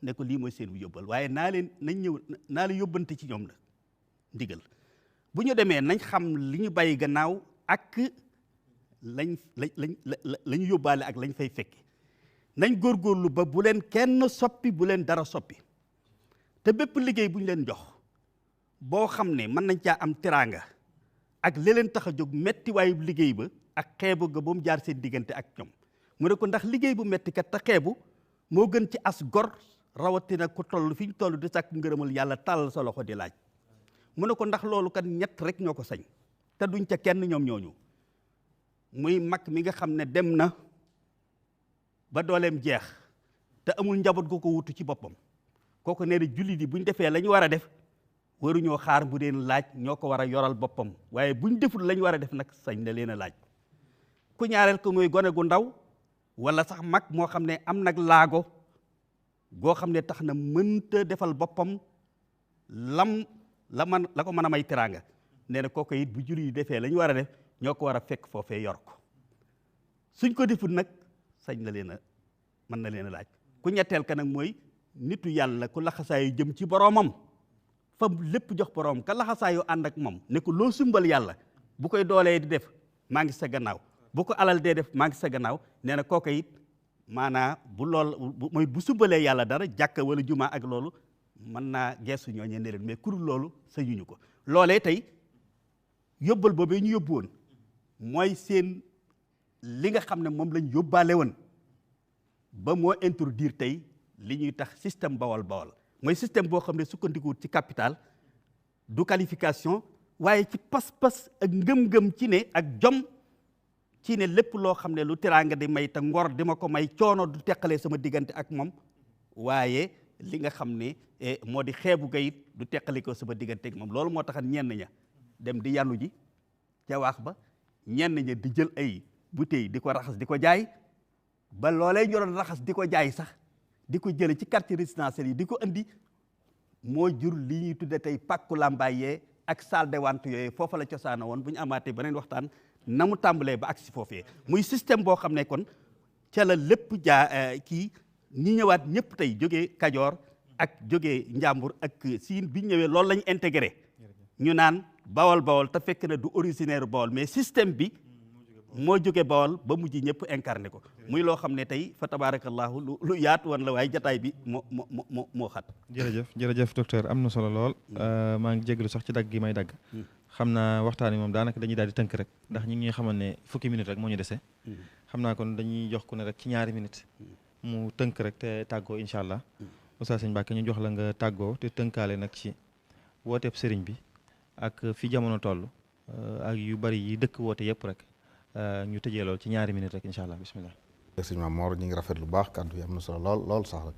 ne ko lii mooy seen bu yóbbal waaye naa leen yóbbante ci ñoom la ndigal bu ñu demee nañ xam li ñu bàyyi gannaaw ak la ñu yóbbaale ak lañ fay fekke nañ góorgóorlu ba bu leen kenn soppi bu leen dara soppi te bépp liggéey bu ñu leen jox boo xam ne mën nañ caa am teraanga ak li leen tax a jóg metti waayu liggéey ba ak xeebu ga ba mu jaar seen diggante ak ñoom mu ne ko ndax liggéey bu metti kat te xeebu moo gën ci as gor rawatina ku toll fi ñu toll di sàkk ngërëmal yàlla tàllal sa loxo di laaj mu ne ko ndax loolu kat ñett rek ñoo ko sañ te duñ ca kenn ñoom ñooñu muy mag mi nga xam ne dem na ba dooleem jeex te amul njaboot gu ko wutu ci boppam kooku nee na jullit yi buñ defee la ñu war a def waruñoo xaar bu deen laaj ñoo ko war a yoral boppam waaye buñ deful la ñu war a def nag sañ na leen a laaj ku ñaareel ko muy gone gu ndaw wala sax mag moo xam ne am nag laago goo xam ne tax na mënta defal boppam la ko mën a may teraanga nee na kooku it bu jur yi defee la ñu war a def ñoo ko war a fekk foofee yor ko suñ ko deful nag sañ na leen a mën na leen a laaj ku ñetteel ka nag mooy nitu yàlla ku laxasaayu jëm ci boroomam fa lépp jox boroom ka laxasaayu ànd ak moom ne ko loo sumbal yàlla bu koy doolee di def maa ngi sa gannaaw bu ko alal dee def maa ngi sa gannaaw nee na kooku it maanaa bu sumbalee yàlla dara jàkka wala jumaa ak loolu mën naa geesu ñooñee ne leen mais kurul loolu sañuñu ko loolee tey yóbbal boobee ñu yóbbu woon mooy seen li nga xam ne moom lañ yóbbaale woon ba moo introduire tey li ñuy tax système bawol mooy système boo xam ne sukkandikuwut ci capital du qualification waaye ci pas-pas ak ngëm-ngëm ci ne ak jom ci ne lépp loo xam ne lu teraanga di may te ngor di ma ko may coono du teqalee sama diggante ak moom waaye li nga xam ne moo di xeebu gayit du teqale ko sama diggante ak moom loolu moo taxan ñenn ña dem di yanu ji ca waax ba ñenn ña di jël ay bouteille di ko raxas di ko jaay ba loolee ñu doon raxas di ko jaay sax di ko jële ci quartier résidentiel yi di ko andi moo jur li ñuy tudde tey pàkku làmbaayee ak salle de vente yooyu foofa la cosaana woon bu ñu amaatee beneen waxtaan na mu tàmbalee ba agsi foofee muy système boo xam ne kon ca la lépp kii ñi ñëwaat ñëpp tey jógee Kajoor ak jógee Njàmbur ak Siin bi ñëwee loolu lañu intégré ñu naan bawol te fekk na du originaire bawol mais système bi moo jóge bawol ba mujj ñëpp incarné ko muy loo xam ne tey fa tabarakallahu lu yaatu woon la waaye jataay bi moo xat jërëjëf docteur am na solo lool maa ngi jégalu sax ci dagg gi may dagg xam naa waxtaan wi moom daanaka dañuy daal di tënk rek ndax ñi ngi xamal ne fukki minute rek moo ñu dese xam naa kon dañuy jox ku ne rek ci ñaari minute mu tënk rek te tàggoo incha allah Oustaz Sëñ Mbàkke ñu jox la nga tàggoo te tënkaale nag ci wooteeb sëriñ bi ak fi jamono toll ak yu bari yi dëkk woote yëpp rek ñu tëjee lool ci ñaari minute rek incha allah bismillah. sëñ Maam Mor ñu ngi rafet lu baax kàddu yi am na solo lool sax rek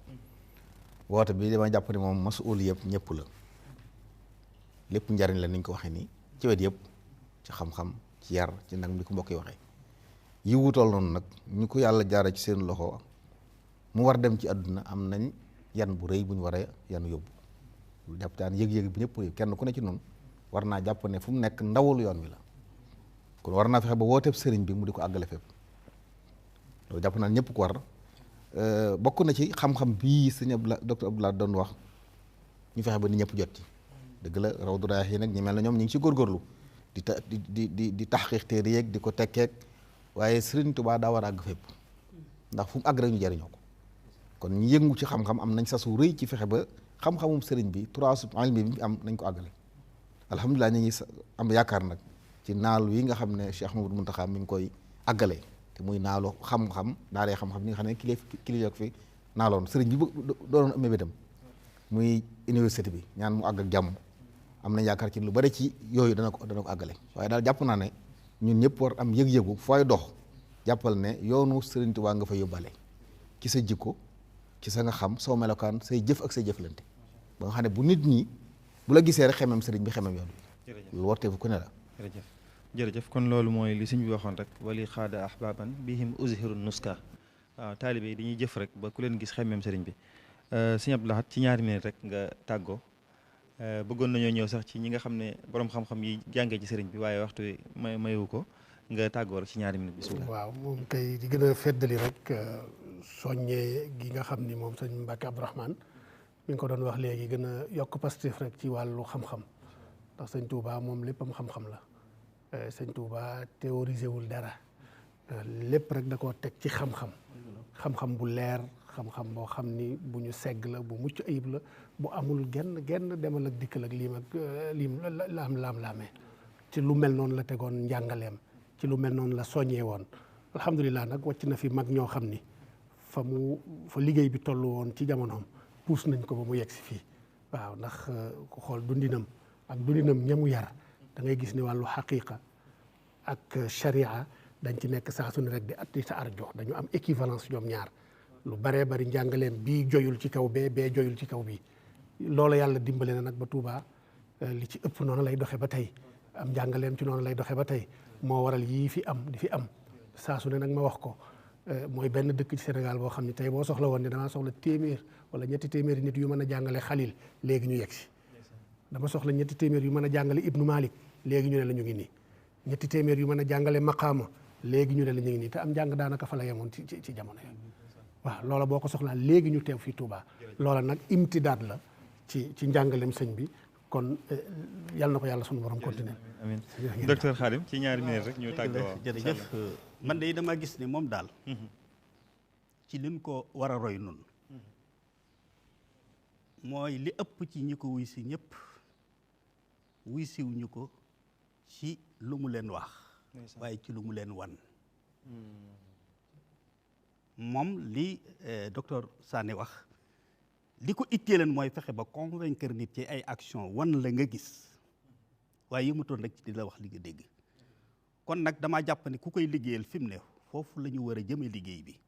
woote bi dama jàpp ne moom masuul yëpp ñëpp la lépp njariñ la ni ñu ko waxee nii ci wet yëpp ci xam-xam ci yar ci nag mi ko mbokk yi waxee yi wutool noonu nag ñu ko yàlla jaara ci seen loxo mu war dem ci àdduna am nañ yan bu rëy bu ñu war a yan yóbbu lu jàpp daan yëg-yëg bi ñëpp kenn ku ne ci noonu war naa jàpp ne fu mu nekk ndawul yoon wi la kon war naa fexe ba wooteeb sëriñ bi mu di ko àggale fépp loolu jàpp naa ñëpp ko war bokk na ci xam-xam bii sëñ Abdoulaye docteur Abdoulaye doon wax ñu fexe ba ni ñëpp jot ci dëgg la Rawdu Rayaahiin nag ñi mel na ñoom ñu ngi ci góorgóorlu di taxqiq téere yeeg di ko tekkeek waaye Sëriñ Tuubaa daa war a àgg fépp ndax fu mu àgg rek ñu jariñoo ko kon ñu yëngu ci xam-xam am nañ sasu rëy ci fexe ba xam-xamum sëriñ bi trois ilmi bi am nañ ko àggale alhamdulilah ñu ngi am yaakaar nag ci naalu yi nga xam ne Cheikh Mamadou Mountakha mi ngi koy àggale te muy naalu xam-xam daaree xam-xam ñi nga xam ne kilifa fi naaloon sëriñ bi doonoon amee bétam muy université bi ñaan mu àgg ak jàmm am nañ yaakaar ci lu bari ci yooyu dana ko àggale waaye daal jàpp naa ne ñun ñëpp war am yëg-yëgu fooy dox jàppal ne yoonu Sëriñ Tuubaa nga fa yóbbale ci sa jikko ci sa nga xam soo melokaan say jëf ak say jëflante ba nga xam ne bu nit ñi bu la gisee rek xemem sëriñ bi xemem yoon bi lu wartee fu ku ne la jërëjëf kon loolu mooy li sëñ bi waxoon rek wali xaada ahbaban bihim uzhiru nuska waaw taalibe yi dañuy jëf rek ba ku leen gis xemem sëriñ bi sëñ Abdou Lahad ci ñaari minute rek nga tàggoo bëggoon nañoo ñëw sax ci ñi nga xam ne borom xam-xam yi jàngee ci sëriñ bi waaye waxtu mayu ko nga tàggoo rek ci ñaari minute bismillah. waaw moom kay di gën a feddali rek soññee gi nga xam ni moom sëñ Mbàkke Abdourahmane mi ngi ko doon wax léegi gën a yokk pastif rek ci wàllu xam-xam ndax sëñ Touba moom léppam xam-xam la sëñ Touba théorisé wul dara lépp rek da koo teg ci xam-xam xam-xam bu leer xam-xam boo xam ni bu ñu segg la bu mucc ayib la bu amul genn demal ak dikkal ak liim laamee ci lu mel noonu la tegoon njàngaleem ci lu mel noonu la soññee woon alhamdulilah nag wàcc na fi mag ñoo xam ni fa liggéey bi toll woon ci jamonoom puus nañ ko ba mu yegg si fii waaw ndax ku xool dundinam ñamu yar da ngay gis ni wàllu xaqiqa ak sharia dañ ci nekk saa su ne rek di atti sa arjo dañu am équivalence ñoom ñaar lu baree bari njàngaleem bii joyul ci kaw bee joyul ci kaw bii loolu yàlla dimbale na nag ba Touba li ci ëpp noonu lay doxe ba tey am njàngaleem ci noonu lay doxe ba tey moo waral yii fi am di fi am saa su ne nag ma wax ko mooy benn dëkk ci Sénégal boo xam ne tey boo soxla woon ne damaa soxla téeméer wala ñetti téeméeri nit yu mën a jàngale Xalil léegi ñu yegg si dama soxla ñetti téeméer yu mën a jàngale Ibnu Malik léegi ñu ne la ñu ngi nii ñetti téeméer yu mën a jàngale Maqaama léegi ñu ne la ñu ngi nii te am njàng daanaka fa la yemoon ci jamono yi waaw loola boo ko soxlaa léegi ñu teew fii Touba loola nag imtidaad la ci njàngalem sëñ bi kon yal na ko yàlla sunu borom continuer. amiin docteur Khadim ci ñaari minutes rek ñu tàggoo. jërëjëf man de dama gis ne moom daal ci liñ ko war a roy noonu mooy li ëpp ci ñi ko wuy si ñëpp wuy siwuñu ko ci lu mu leen wax waaye ci lu mu leen wan moom li docteur Sané wax li ko ittee leen mooy fexe ba convaincre nit ci ay action wan la nga gis waaye yëmutoon rek ci di la wax li nga dégg kon nag damaa jàpp ne ku koy liggéeyal fi mu ne foofu la ñu war a jëme liggéey bi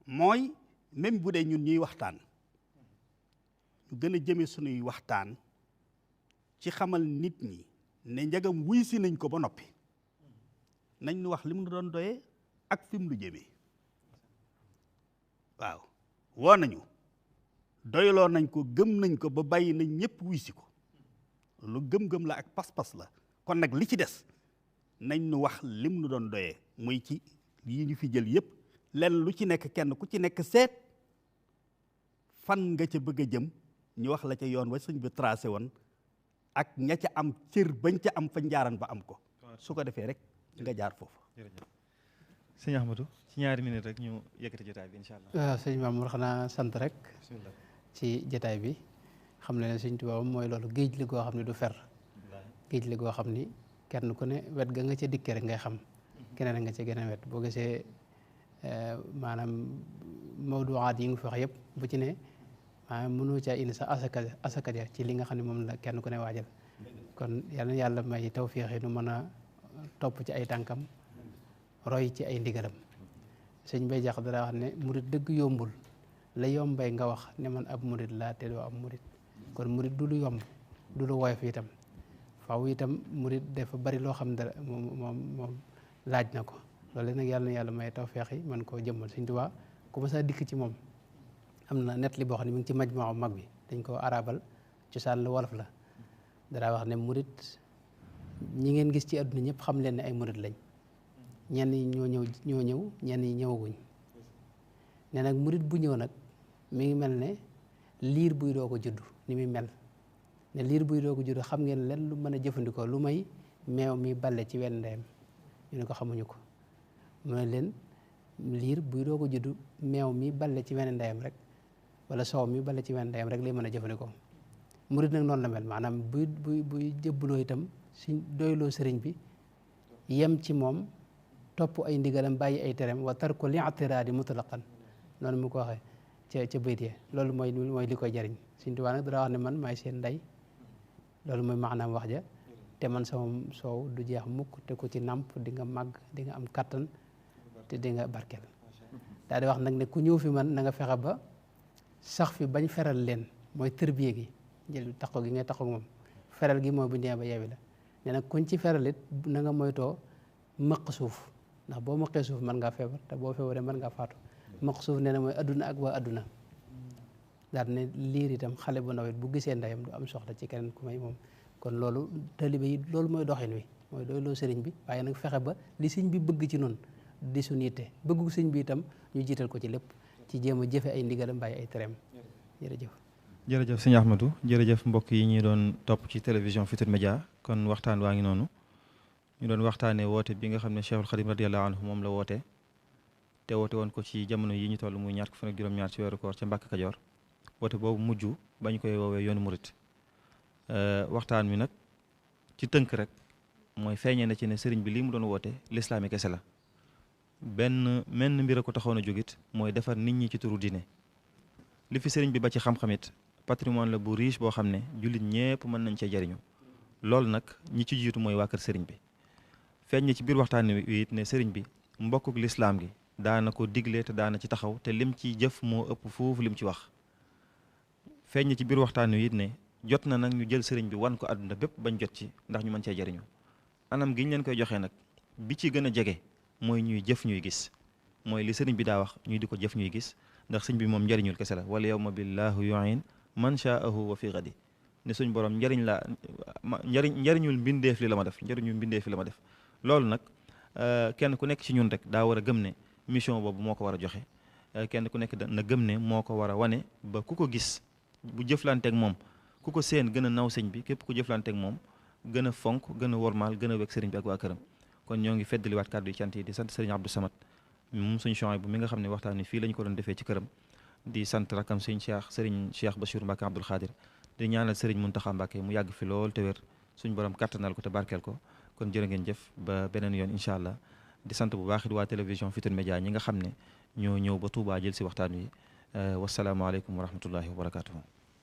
mooy même bu dee ñun ñuy waxtaan ñu gën a jëme sunuy waxtaan ci xamal nit ñi ne njagam wuy si nañ ko ba noppi nañ ñu wax li mu doon doyee ak fi mu lu jëmee waaw woo nañu doyloo nañ ko gëm nañ ko ba bàyyi nañ ñëpp wuy si ko lu gëm-gëm la ak pas-pas la kon nag li ci des nañ ñu wax lim nu doon doyee muy ci yi ñu fi jël yëpp lenn lu ci nekk kenn ku ci nekk seet fan nga ca bëgg a jëm ñu wax la ca yoon wa sëñ bi tracé woon ak ña ca am cër bañ ca am fa njaaran ba am ko su ko defee rek nga jaar foofu. jërëjëf sëñ Ahmadou ci ñaari minutes rek ñu yëkkati jotaay bi incha allah. waaw sëñ Mamour xanaa sant rek bismillah ci jotaay bi xam ne sëñ Tuubaa mooy loolu géej li goo xam ne du fer géej li goo xam ni kenn ku ne wet ga nga ca dikkee rek ngay xam keneen a nga ca geneen wet boo gisee maanaam mawduwaat yi nga fi wax yëpp bu ci ne maanaam mënoo caa indi sa asaka ja ci li nga xam ne moom la kenn ku ne waajal kon yal na yàlla may tawfiix yi nu mën a topp ci ay tànkam roy ci ay ndigalam sëñ Bay Jax dara wax ne murit dëgg yombul la yombay nga wax ne man ab murit laa te doo ab murit kon murit du lu yomb du lu woyof itam faaw itam murit dafa bari loo xam dara moom laaj na ko loolu nag yàlla na yàlla may tawfeex yi man koo jëmmal Sëñ Tuubaa ku ma saa dikk ci moom am na net li boo xam ne mi ngi ci majmaa mag bi dañ ko arabal cosaan la wolof la dara wax ne murit ñi ngeen gis ci àdduna ñëpp xam leen ne ay murit lañ ñenn ñi ñoo ñëw ñenn ñi ñëwaguñ ne nag murit bu ñëw nag mi ngi mel ne liir buy doo ko judd ni muy mel ne liir buy doo ko judd xam ngeen len lu mën a jëfandikoo lu may meew mi balle ci wenn ndeyam ñu ne ko xamuñu ko mu ne leen liir buy doo ko judd meew mi balle ci wenn ndeyam rek wala soow mi balle ci wenn ndeyam rek lay mën a jëfandikoo murit nag noonu la mel maanaam buy jëbbuloo itam suñ doyloo sëriñ bi yem ci moom topp ay ndigalam bàyyi ay tereem wa tarku li'tiraadi mutlaqan noonu mu ko waxee ca bayt ya loolu mooy li koy jariñ Sëñ Tuubaa nag dara wax ne man maay seen ndey loolu mooy maanaam wax ja te man sama soow du jeex mukk te ku ci nàmp di nga màgg di nga am kattan te di nga barkeel daal di wax nag ne ku ñëw fi man na nga fexe ba sax fi bañ feral leen mooy tërbiye gi jël taxaw gi ngay taxaw moom feral gi mooy bu ñu ba yeewi la ne nag kuñ ci feral it na nga moytoo mëq suuf ndax boo mëqee suuf mën ngaa feebar te boo feebaree mën ngaa faatu mëq suuf nee na mooy adduna ak waa adduna daal ne liir itam xale bu nawet bu gisee ndeyam du am soxla ci keneen ku may moom kon loolu taalibe yi loolu mooy doxin wi mooy doyloo sëriñ bi waaye nag fexe ba li sëriñ bi bëgg ci noonu di suñu yitte bëggu sëriñ bi itam ñu jiital ko ci lépp ci jéem a jëfe ay ndigalam bàyyi ay tereem jërëjëf jërëjëf sëñ Ahmadou jërëjëf mbokk yi ñuy doon topp ci télévision Futurs Médias kon waxtaan waa ngi noonu ñu doon waxtaanee woote bi nga xam ne Cheikhul Khadim radiyallahu anhu moom la woote te woote woon ko ci jamono yi ñu toll muy ñaar fan ak juróom-ñaar ci weeru koor ca Mbàkke Kajoor woote boobu mujj bañ koy woowee yoonu murit waxtaan wi nag ci tënk rek mooy feeñee na ci ne sëriñ bi lii mu doon woote lislaami kese la menn mbir a ko taxoon a jógit mooy defar nit ñi ci turu diine li fi sëriñ bi ba ci xam-xamit patrimoine la bu riche boo xam ne jullit ñépp mën nañ cee jariñu loolu nag ñi ci jiitu mooy waa kër sëriñ bi feeñ na ci biir waxtaan wi it ne sëriñ bi mbokkuk lislaam gi daana ko digle te daana ci taxaw te lim ci jëf moo ëpp foofu lim ci wax feeñ na ci biir waxtaan wi it ne jot na nag ñu jël sëriñ bi wan ko àdduna bépp bañ jot ci ndax ñu mën cee jariñu anam gi ñu leen koy joxee nag bi ci gën a jege mooy ñuy jëf ñuy gis mooy li sëriñ bi daa wax ñuy di ko jëf ñuy gis ndax sëñ bi moom njariñul kese la wala yawma billahu yu'in man sha'ahu wa fi ghadi ne suñ borom njariñul mbindeef li la ma def njariñul mbindeef li la ma def loolu nag kenn ku nekk ci ñun rek daa war a gëm ne mission boobu moo ko war a joxe kenn ku nekk na gëm ne moo ko war a wane ba ku ko gis bu jëflanteeg moom ku ko seen gën a naw sëñ bi képp ku jëflanteeg moom gën a fonk gën a wormaal gën a wekk sëriñ bi ak waa këram kon ñoo ngi feddaliwaat kàddu yi cant yi di sant sëriñ Abdou Samad moom suñ chony bu mi nga xam ne waxtaan ni fii lañ ko doon defee ci këram di sant rakam sëriñ Cheikh Bachir Mbacke Abdoul Khadir di ñaanal sëriñ Mountakha Mbacke mu yàgg fi lool te wér suñ borom kattanal ko te barkeel ko kon jërë ngeen jëf ba beneen yoon incha allah di sant bu baax it waa télévision Futurs Médias ñi nga xam ne ñoo ñëw ba Touba jël si waxtaan wi wasalaamaaleykum wa rahmatullahi wa barakatuhu